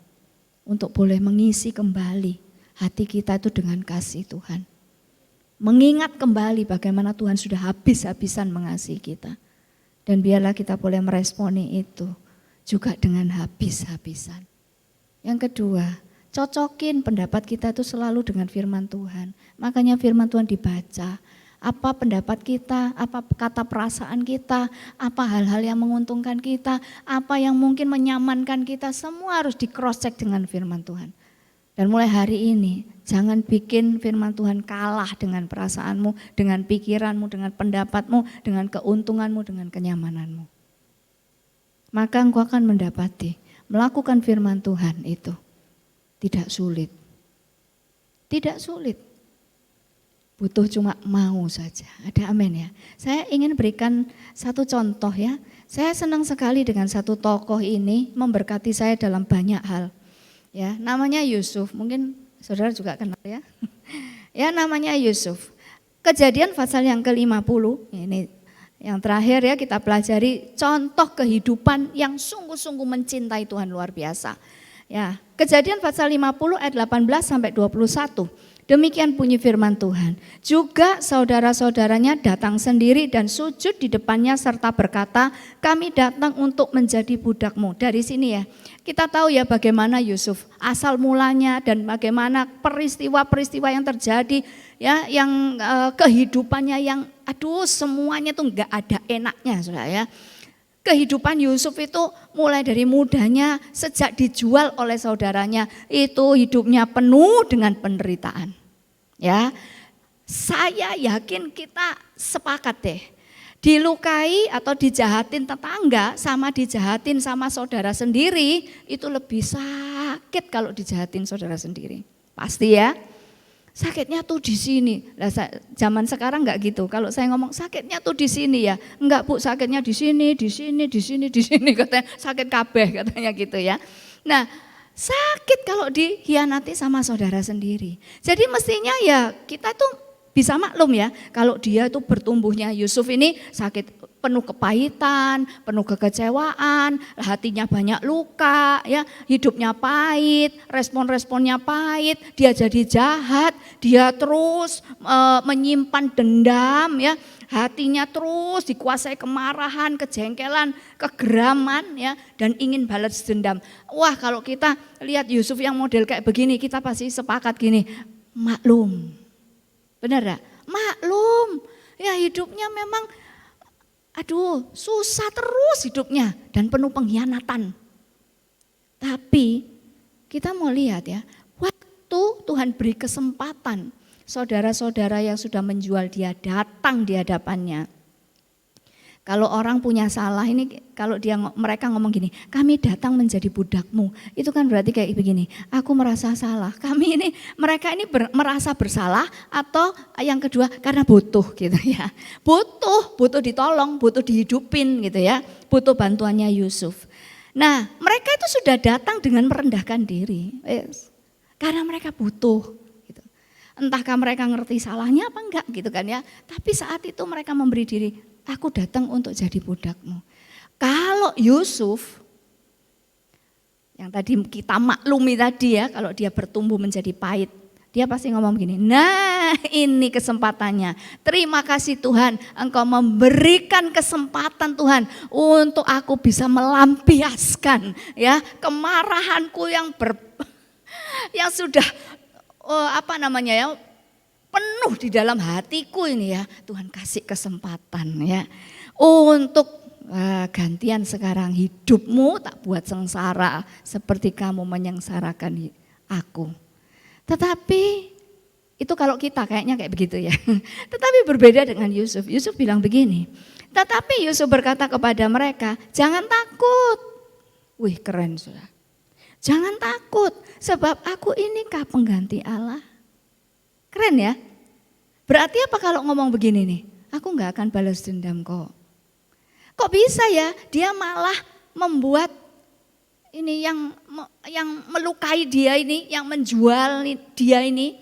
[SPEAKER 3] untuk boleh mengisi kembali hati kita itu dengan kasih Tuhan. Mengingat kembali bagaimana Tuhan sudah habis-habisan mengasihi kita. Dan biarlah kita boleh meresponi itu juga dengan habis-habisan. Yang kedua, cocokin pendapat kita itu selalu dengan firman Tuhan. Makanya firman Tuhan dibaca. Apa pendapat kita, apa kata perasaan kita, apa hal-hal yang menguntungkan kita, apa yang mungkin menyamankan kita, semua harus di cross check dengan firman Tuhan. Dan mulai hari ini jangan bikin firman Tuhan kalah dengan perasaanmu, dengan pikiranmu, dengan pendapatmu, dengan keuntunganmu, dengan kenyamananmu. Maka engkau akan mendapati melakukan firman Tuhan itu tidak sulit. Tidak sulit. Butuh cuma mau saja. Ada amin ya. Saya ingin berikan satu contoh ya. Saya senang sekali dengan satu tokoh ini memberkati saya dalam banyak hal. Ya, namanya Yusuf, mungkin saudara juga kenal ya. Ya, namanya Yusuf. Kejadian pasal yang ke-50, ini yang terakhir ya kita pelajari contoh kehidupan yang sungguh-sungguh mencintai Tuhan luar biasa. Ya, Kejadian pasal 50 ayat 18 sampai 21. Demikian bunyi firman Tuhan. Juga saudara-saudaranya datang sendiri dan sujud di depannya serta berkata, kami datang untuk menjadi budakmu. Dari sini ya, kita tahu ya bagaimana Yusuf asal mulanya dan bagaimana peristiwa-peristiwa yang terjadi ya, yang kehidupannya yang semuanya tuh enggak ada enaknya saudara ya. Kehidupan Yusuf itu mulai dari mudanya sejak dijual oleh saudaranya itu hidupnya penuh dengan penderitaan. Ya, saya yakin kita sepakat deh. Dilukai atau dijahatin tetangga sama dijahatin sama saudara sendiri itu lebih sakit kalau dijahatin saudara sendiri. Pasti ya. Sakitnya tuh di sini. Lah zaman sekarang enggak gitu. Kalau saya ngomong sakitnya tuh di sini ya. Enggak Bu, sakitnya di sini, di sini, di sini, di sini katanya sakit kabeh katanya gitu ya. Nah, sakit kalau dikhianati sama saudara sendiri. Jadi mestinya ya kita tuh bisa maklum ya. Kalau dia tuh bertumbuhnya Yusuf ini sakit penuh kepahitan, penuh kekecewaan, hatinya banyak luka, ya, hidupnya pahit, respon-responnya pahit, dia jadi jahat, dia terus menyimpan dendam, ya, hatinya terus dikuasai kemarahan, kejengkelan, kegeraman, ya, dan ingin balas dendam. Wah, kalau kita lihat Yusuf yang model kayak begini, kita pasti sepakat gini, maklum, benar gak? Maklum, ya hidupnya memang susah terus hidupnya dan penuh pengkhianatan. Tapi kita mau lihat ya, waktu Tuhan beri kesempatan saudara-saudara yang sudah menjual dia datang di hadapannya. Kalau orang punya salah ini, kalau mereka ngomong gini, kami datang menjadi budakmu, itu kan berarti kayak begini, aku merasa salah. Mereka ini merasa bersalah, atau yang kedua karena butuh gitu ya. Butuh ditolong, butuh dihidupin gitu ya. Butuh bantuannya Yusuf. Nah, mereka itu sudah datang dengan merendahkan diri. Karena mereka butuh. Gitu. Entahkah mereka ngerti salahnya apa enggak gitu kan ya. Tapi saat itu mereka memberi diri, aku datang untuk jadi budakmu. Kalau Yusuf, yang tadi kita maklumi tadi ya, kalau dia bertumbuh menjadi pahit, dia pasti ngomong begini, nah ini kesempatannya. Terima kasih Tuhan, Engkau memberikan kesempatan Tuhan untuk aku bisa melampiaskan ya kemarahanku yang sudah penuh di dalam hatiku ini ya. Tuhan kasih kesempatan ya untuk gantian sekarang hidupmu tak buat sengsara seperti kamu menyengsarakan aku. Tetapi itu kalau kita kayaknya kayak begitu ya. Tetapi berbeda dengan Yusuf. Yusuf bilang begini, tetapi Yusuf berkata kepada mereka, jangan takut. Wih keren sudah. Jangan takut sebab aku inikah pengganti Allah. Keren ya? Berarti apa kalau ngomong begini nih? Aku gak akan balas dendam kok. Kok bisa ya dia malah membuat ini yang melukai dia ini, yang menjual dia ini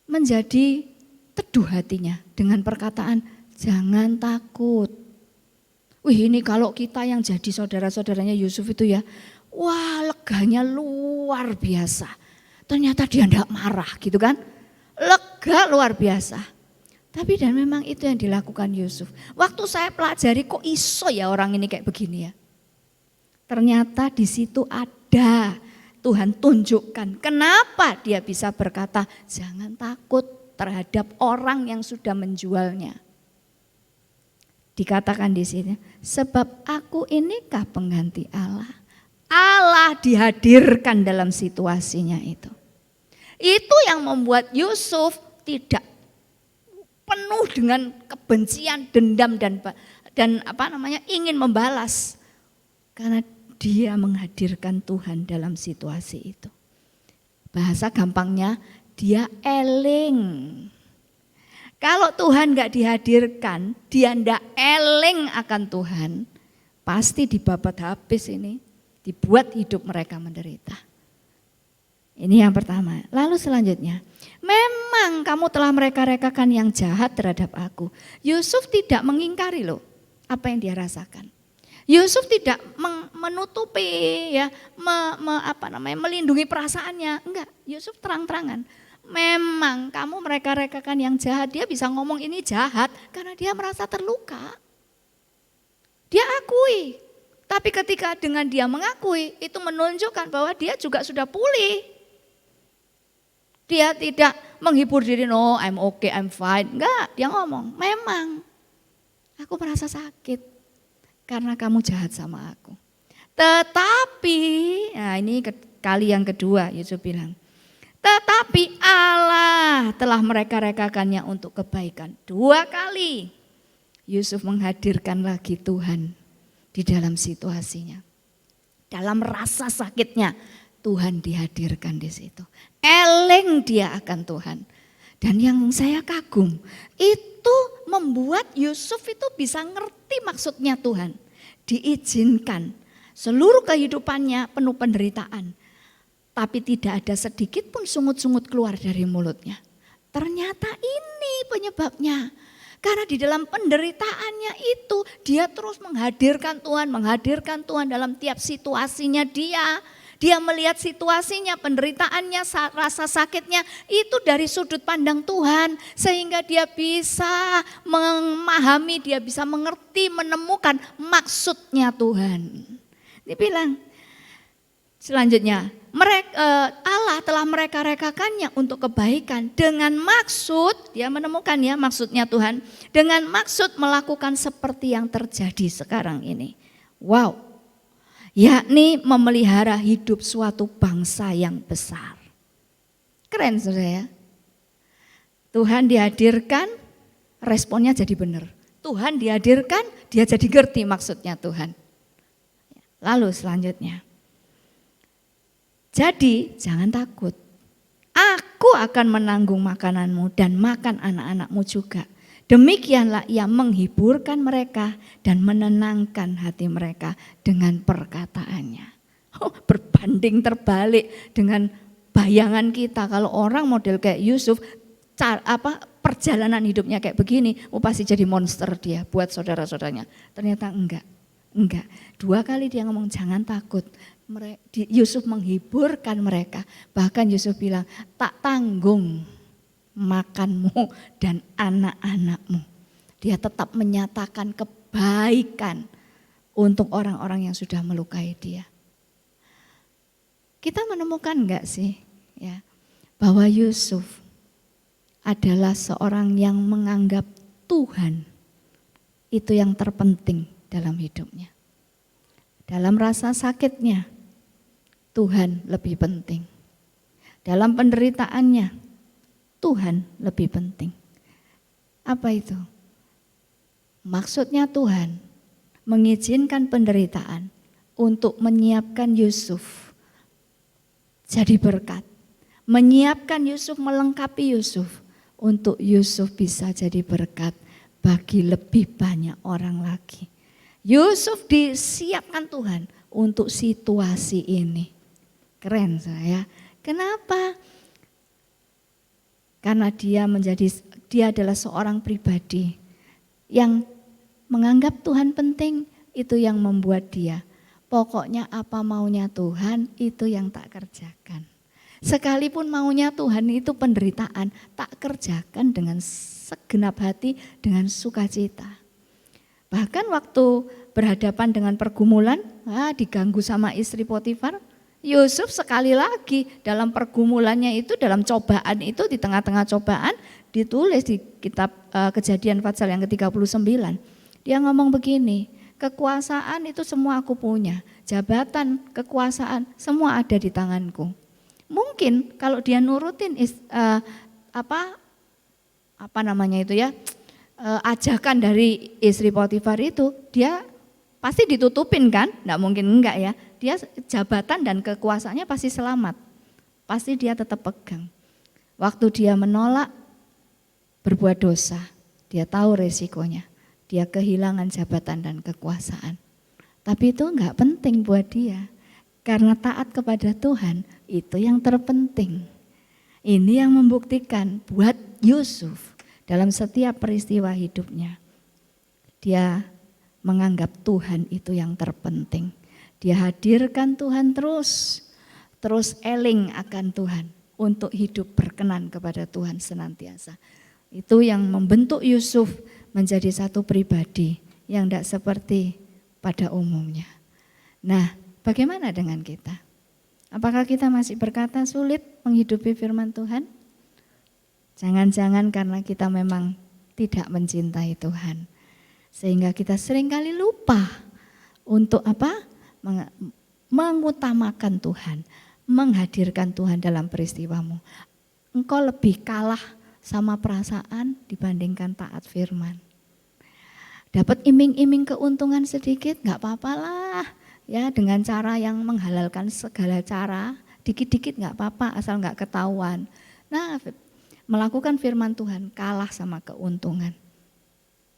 [SPEAKER 3] menjadi teduh hatinya dengan perkataan jangan takut. Wih ini kalau kita yang jadi saudara-saudaranya Yusuf itu ya, wah leganya luar biasa. Ternyata dia enggak marah gitu kan. Lega luar biasa. Tapi dan memang itu yang dilakukan Yusuf. Waktu saya pelajari kok iso ya orang ini kayak begini ya. Ternyata di situ ada Tuhan tunjukkan kenapa dia bisa berkata jangan takut terhadap orang yang sudah menjualnya. Dikatakan di sini sebab aku inikah pengganti Allah. Allah dihadirkan dalam situasinya itu. Itu yang membuat Yusuf tidak penuh dengan kebencian, dendam dan ingin membalas. Karena dia menghadirkan Tuhan dalam situasi itu. Bahasa gampangnya dia eling. Kalau Tuhan gak dihadirkan, dia ndak eling akan Tuhan, pasti dibabat habis ini, dibuat hidup mereka menderita. Ini yang pertama. Lalu selanjutnya, memang kamu telah mereka-rekakan yang jahat terhadap aku. Yusuf tidak mengingkari loh apa yang dia rasakan. Yusuf tidak menutupi ya, melindungi perasaannya. Enggak, Yusuf terang-terangan. Memang kamu mereka-rekakan yang jahat. Dia bisa ngomong ini jahat karena dia merasa terluka. Dia akui. Tapi ketika dengan dia mengakui, itu menunjukkan bahwa dia juga sudah pulih. Dia tidak menghibur diri, no I'm okay, I'm fine. Enggak, dia ngomong, memang aku merasa sakit karena kamu jahat sama aku. Tetapi, nah ini kali yang kedua Yusuf bilang, tetapi Allah telah mereka-rekakannya untuk kebaikan. 2 kali Yusuf menghadirkan lagi Tuhan di dalam situasinya. Dalam rasa sakitnya Tuhan dihadirkan di situ. Eleng dia akan Tuhan. Dan yang saya kagum itu membuat Yusuf itu bisa ngerti maksudnya Tuhan. Diizinkan seluruh kehidupannya penuh penderitaan. Tapi tidak ada sedikit pun sungut-sungut keluar dari mulutnya. Ternyata ini penyebabnya. Karena di dalam penderitaannya itu dia terus menghadirkan Tuhan dalam tiap situasinya dia. Dia melihat situasinya, penderitaannya, rasa sakitnya itu dari sudut pandang Tuhan. Sehingga dia bisa memahami, dia bisa mengerti, menemukan maksudnya Tuhan. Dia bilang selanjutnya, Allah telah mereka-rekakannya untuk kebaikan. Dengan maksud, dia menemukan ya maksudnya Tuhan. Dengan maksud melakukan seperti yang terjadi sekarang ini. Wow. Yakni memelihara hidup suatu bangsa yang besar. Keren saudara ya. Tuhan dihadirkan, responnya jadi benar. Tuhan dihadirkan, dia jadi ngerti maksudnya Tuhan. Lalu selanjutnya, jadi jangan takut. Aku akan menanggung makananmu dan makan anak-anakmu juga. Demikianlah ia menghiburkan mereka dan menenangkan hati mereka dengan perkataannya. Berbanding terbalik dengan bayangan kita, kalau orang model kayak Yusuf, perjalanan hidupnya kayak begini, pasti jadi monster dia buat saudara-saudaranya. Ternyata enggak. 2 kali dia ngomong jangan takut. Yusuf menghiburkan mereka. Bahkan Yusuf bilang, tak tanggung makanmu dan anak-anakmu. Dia tetap menyatakan kebaikan untuk orang-orang yang sudah melukai dia. Kita menemukan enggak sih ya, bahwa Yusuf adalah seorang yang menganggap Tuhan itu yang terpenting dalam hidupnya. Dalam rasa sakitnya, Tuhan lebih penting. Dalam penderitaannya, Tuhan lebih penting. Apa itu? Maksudnya Tuhan mengizinkan penderitaan untuk menyiapkan Yusuf jadi berkat. Menyiapkan Yusuf, melengkapi Yusuf untuk Yusuf bisa jadi berkat bagi lebih banyak orang lagi. Yusuf disiapkan Tuhan untuk situasi ini. Keren saya. Kenapa? Karena dia adalah seorang pribadi yang menganggap Tuhan penting, itu yang membuat dia. Pokoknya apa maunya Tuhan itu yang tak kerjakan. Sekalipun maunya Tuhan itu penderitaan, tak kerjakan dengan segenap hati, dengan sukacita. Bahkan waktu berhadapan dengan pergumulan, diganggu sama istri Potifar, Yusuf sekali lagi dalam pergumulannya itu, dalam cobaan itu, di tengah-tengah cobaan, ditulis di kitab Kejadian pasal yang ke-39. Dia ngomong begini, kekuasaan itu semua aku punya, jabatan, kekuasaan semua ada di tanganku. Mungkin kalau dia nurutin ajakan dari istri Potifar itu, dia pasti ditutupin kan? Enggak mungkin enggak ya. Dia jabatan dan kekuasaannya pasti selamat. Pasti dia tetap pegang. Waktu dia menolak berbuat dosa, dia tahu resikonya. Dia kehilangan jabatan dan kekuasaan. Tapi itu enggak penting buat dia. Karena taat kepada Tuhan itu yang terpenting. Ini yang membuktikan buat Yusuf dalam setiap peristiwa hidupnya. Dia menganggap Tuhan itu yang terpenting. Dia hadirkan Tuhan terus eling akan Tuhan untuk hidup berkenan kepada Tuhan senantiasa. Itu yang membentuk Yusuf menjadi satu pribadi yang tidak seperti pada umumnya. Nah, bagaimana dengan kita? Apakah kita masih berkata sulit menghidupi firman Tuhan? Jangan-jangan karena kita memang tidak mencintai Tuhan. Sehingga kita seringkali lupa untuk mengutamakan Tuhan, menghadirkan Tuhan dalam peristiwamu. Engkau lebih kalah sama perasaan dibandingkan taat firman. Dapat iming-iming keuntungan sedikit, gak apa-apalah. Ya, dengan cara yang menghalalkan segala cara, dikit-dikit gak apa-apa asal gak ketahuan. Nah, melakukan firman Tuhan kalah sama keuntungan.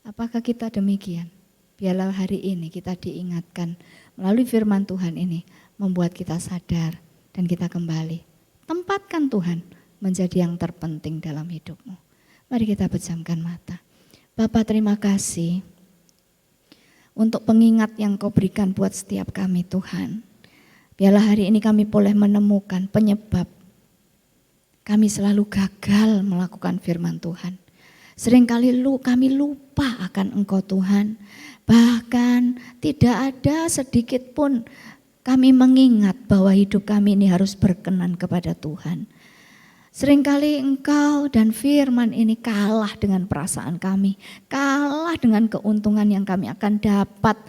[SPEAKER 3] Apakah kita demikian? Biarlah hari ini kita diingatkan melalui firman Tuhan ini membuat kita sadar dan kita kembali. Tempatkan Tuhan menjadi yang terpenting dalam hidupmu. Mari kita pejamkan mata. Bapa, terima kasih untuk pengingat yang Kau berikan buat setiap kami Tuhan. Biarlah hari ini kami boleh menemukan penyebab kami selalu gagal melakukan firman Tuhan. Seringkali kami lupa akan Engkau Tuhan. Bahkan tidak ada sedikit pun kami mengingat bahwa hidup kami ini harus berkenan kepada Tuhan. Seringkali Engkau dan firman ini kalah dengan perasaan kami, kalah dengan keuntungan yang kami akan dapat,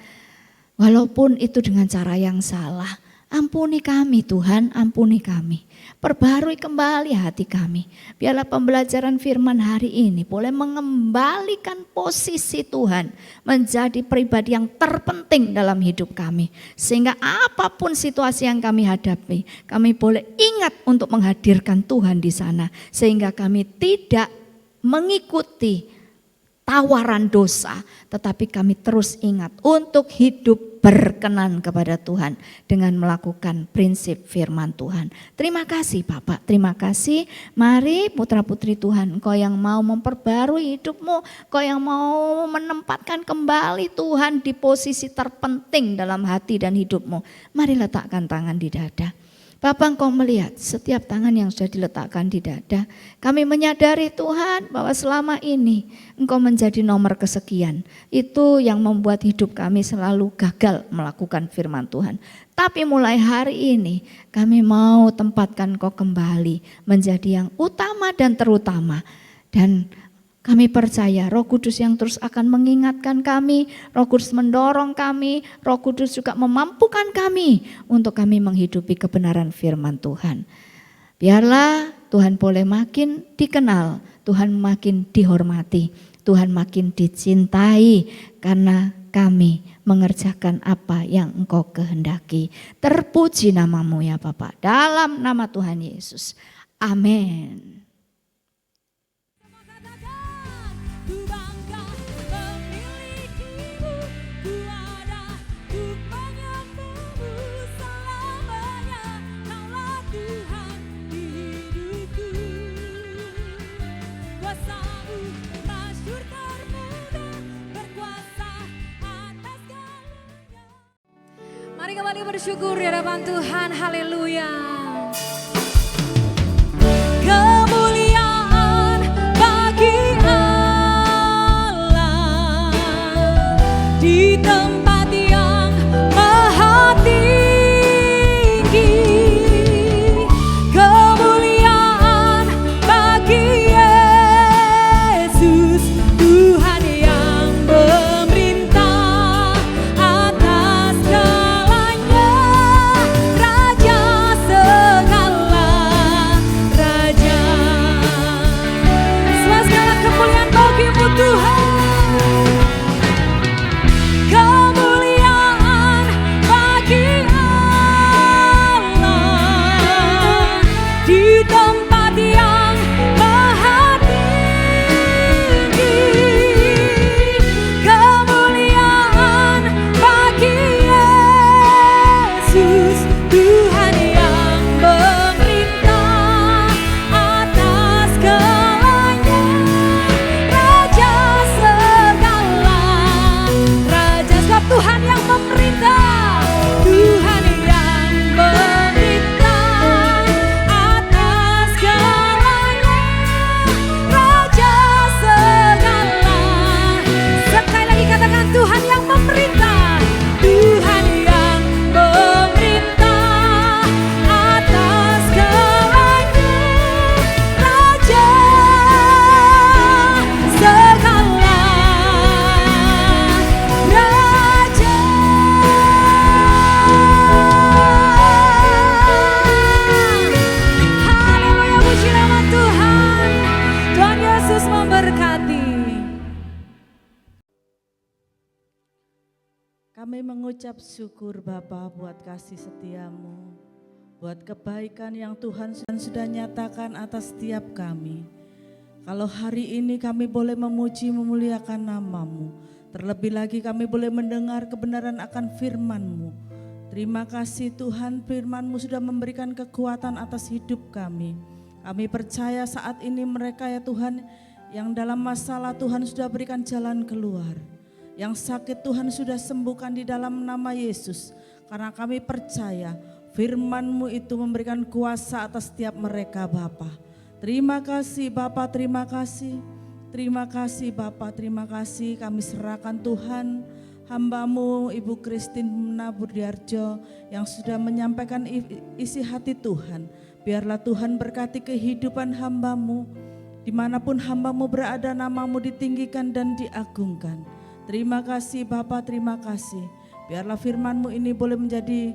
[SPEAKER 3] walaupun itu dengan cara yang salah. Ampuni kami Tuhan, ampuni kami. Perbarui kembali hati kami. Biarlah pembelajaran firman hari ini boleh mengembalikan posisi Tuhan menjadi pribadi yang terpenting dalam hidup kami. Sehingga apapun situasi yang kami hadapi, kami boleh ingat untuk menghadirkan Tuhan di sana. Sehingga kami tidak mengikuti tawaran dosa, tetapi kami terus ingat untuk hidup berkenan kepada Tuhan dengan melakukan prinsip firman Tuhan. Terima kasih Bapak, terima kasih. Mari putra putri Tuhan, Engkau yang mau memperbarui hidupmu, Engkau yang mau menempatkan kembali Tuhan di posisi terpenting dalam hati dan hidupmu. Mari letakkan tangan di dada. Bapak, Engkau melihat setiap tangan yang sudah diletakkan di dada. Kami menyadari Tuhan bahwa selama ini Engkau menjadi nomor kesekian. Itu yang membuat hidup kami selalu gagal melakukan firman Tuhan. Tapi mulai hari ini kami mau tempatkan Engkau kembali menjadi yang utama dan terutama. Dan kami percaya Roh Kudus yang terus akan mengingatkan kami, Roh Kudus mendorong kami, Roh Kudus juga memampukan kami untuk kami menghidupi kebenaran firman Tuhan. Biarlah Tuhan boleh makin dikenal, Tuhan makin dihormati, Tuhan makin dicintai karena kami mengerjakan apa yang Engkau kehendaki. Terpuji namamu ya Bapa, dalam nama Tuhan Yesus. Amin.
[SPEAKER 2] Mari kembali bersyukur di hadapan Tuhan, haleluya. Kemuliaan bagi Allah di tempat yang maha tinggi. Kemuliaan bagi Yesus, Tuhan yang memerintah atas segalanya, Raja segala raja. Semua segala kemuliaan bagimu Tuhan. Kemuliaan bagi Allah di tempat yang maha tinggi. Kemuliaan bagi Yesus, Tuhan yang memerintah atas segalanya, Raja segala raja. Sebab Tuhan yang memerintah, Tuhan yang memerintah atas segalanya, Raja segala. Sekali lagi katakan Tuhan yang memerintah, Tuhan yang memerintah atas segalanya, Raja segala raja. Haleluya, puji nama Tuhan. Tuhan Yesus memberkati.
[SPEAKER 4] Kami mengucap syukur Bapa buat kasih setiamu, buat kebaikan yang Tuhan sudah nyatakan atas setiap kami. Kalau hari ini kami boleh memuji memuliakan namamu, terlebih lagi kami boleh mendengar kebenaran akan firman-Mu. Terima kasih Tuhan, firman-Mu sudah memberikan kekuatan atas hidup kami. Kami percaya saat ini mereka ya Tuhan yang dalam masalah Tuhan sudah berikan jalan keluar. Yang sakit Tuhan sudah sembuhkan di dalam nama Yesus. Karena kami percaya firman-Mu itu memberikan kuasa atas setiap mereka Bapa. Terima kasih Bapa, terima kasih. Terima kasih Bapa, terima kasih. Kami serahkan Tuhan hamba-Mu Ibu Kristina Burdiarjo yang sudah menyampaikan isi hati Tuhan. Biarlah Tuhan berkati kehidupan hamba-Mu. Dimanapun hamba-Mu berada, nama-Mu ditinggikan dan diagungkan. Terima kasih Bapa, terima kasih. Biarlah firman-Mu ini boleh menjadi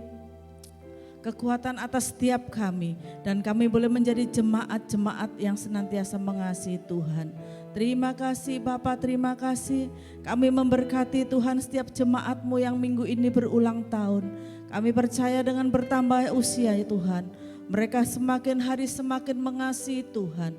[SPEAKER 4] kekuatan atas setiap kami. Dan kami boleh menjadi jemaat-jemaat yang senantiasa mengasihi Tuhan. Terima kasih Bapa, terima kasih. Kami memberkati Tuhan setiap jemaat-Mu yang minggu ini berulang tahun. Kami percaya dengan bertambah usia ya Tuhan, mereka semakin hari semakin mengasihi Tuhan.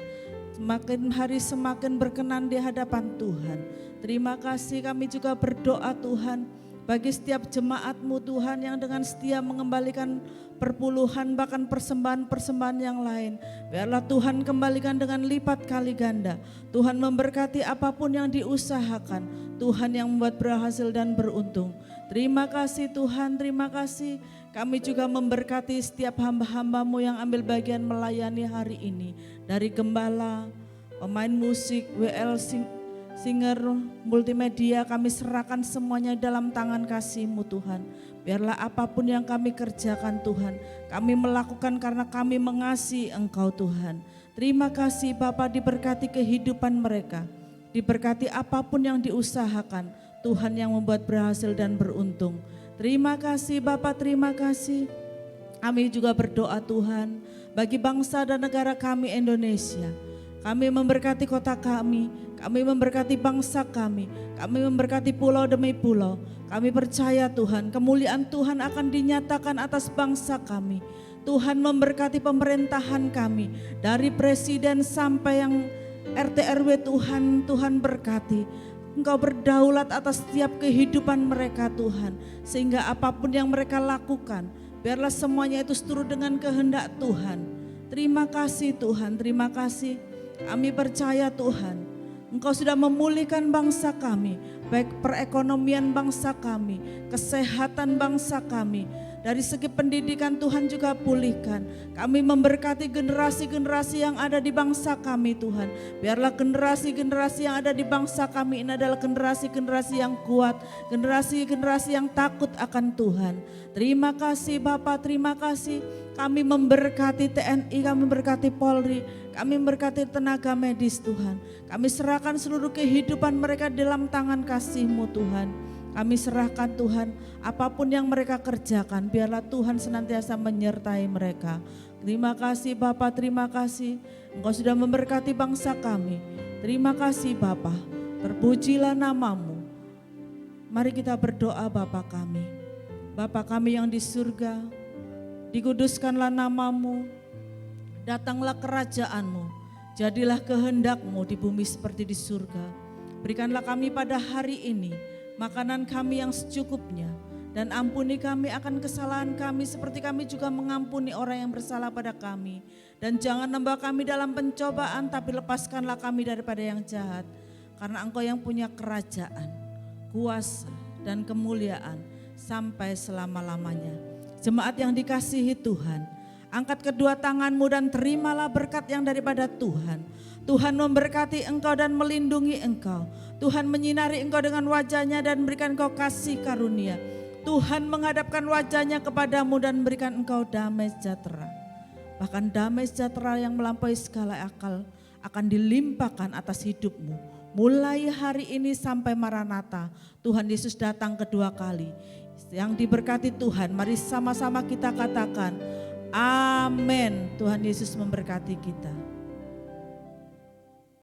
[SPEAKER 4] Semakin hari semakin berkenan di hadapan Tuhan. Terima kasih, kami juga berdoa Tuhan bagi setiap jemaat-Mu Tuhan yang dengan setia mengembalikan perpuluhan bahkan persembahan-persembahan yang lain. Biarlah Tuhan kembalikan dengan lipat kali ganda. Tuhan memberkati apapun yang diusahakan. Tuhan yang membuat berhasil dan beruntung. Terima kasih Tuhan, terima kasih. Kami juga memberkati setiap hamba-hamba-Mu yang ambil bagian melayani hari ini. Dari gembala, pemain musik, WL singer, multimedia, kami serahkan semuanya dalam tangan kasih-Mu Tuhan. Biarlah apapun yang kami kerjakan Tuhan, kami melakukan karena kami mengasihi Engkau Tuhan. Terima kasih Bapa, diberkati kehidupan mereka. Diberkati apapun yang diusahakan, Tuhan yang membuat berhasil dan beruntung. Terima kasih Bapa, terima kasih. Kami juga berdoa Tuhan bagi bangsa dan negara kami Indonesia. Kami memberkati kota kami memberkati bangsa kami memberkati pulau demi pulau. Kami percaya Tuhan, kemuliaan Tuhan akan dinyatakan atas bangsa kami. Tuhan memberkati pemerintahan kami, dari presiden sampai yang RT RW Tuhan berkati. Engkau berdaulat atas setiap kehidupan mereka Tuhan, sehingga apapun yang mereka lakukan, biarlah semuanya itu seturut dengan kehendak Tuhan. Terima kasih Tuhan, terima kasih. Kami percaya Tuhan, Engkau sudah memulihkan bangsa kami, baik perekonomian bangsa kami, kesehatan bangsa kami. Dari segi pendidikan Tuhan juga pulihkan. Kami memberkati generasi-generasi yang ada di bangsa kami Tuhan. Biarlah generasi-generasi yang ada di bangsa kami ini adalah generasi-generasi yang kuat, generasi-generasi yang takut akan Tuhan. Terima kasih Bapak, terima kasih. Kami memberkati TNI, kami memberkati Polri, kami memberkati tenaga medis Tuhan. Kami serahkan seluruh kehidupan mereka dalam tangan kasih-Mu Tuhan. Kami serahkan Tuhan, apapun yang mereka kerjakan, biarlah Tuhan senantiasa menyertai mereka. Terima kasih Bapa, terima kasih. Engkau sudah memberkati bangsa kami. Terima kasih Bapa, terpujilah nama-Mu. Mari kita berdoa Bapa kami. Bapa kami yang di surga, dikuduskanlah nama-Mu, datanglah kerajaan-Mu, jadilah kehendak-Mu di bumi seperti di surga. Berikanlah kami pada hari ini makanan kami yang secukupnya, dan ampuni kami akan kesalahan kami seperti kami juga mengampuni orang yang bersalah pada kami. Dan jangan membawa kami dalam pencobaan, tapi lepaskanlah kami daripada yang jahat. Karena Engkau yang punya kerajaan, kuasa, dan kemuliaan sampai selama-lamanya. Jemaat yang dikasihi Tuhan, angkat kedua tanganmu dan terimalah berkat yang daripada Tuhan. Tuhan memberkati engkau dan melindungi engkau. Tuhan menyinari engkau dengan wajahnya dan berikan engkau kasih karunia. Tuhan menghadapkan wajahnya kepadamu dan berikan engkau damai sejahtera. Bahkan damai sejahtera yang melampaui segala akal akan dilimpahkan atas hidupmu. Mulai hari ini sampai Maranatha, Tuhan Yesus datang kedua kali. Yang diberkati Tuhan, mari sama-sama kita katakan, amin. Tuhan Yesus memberkati kita.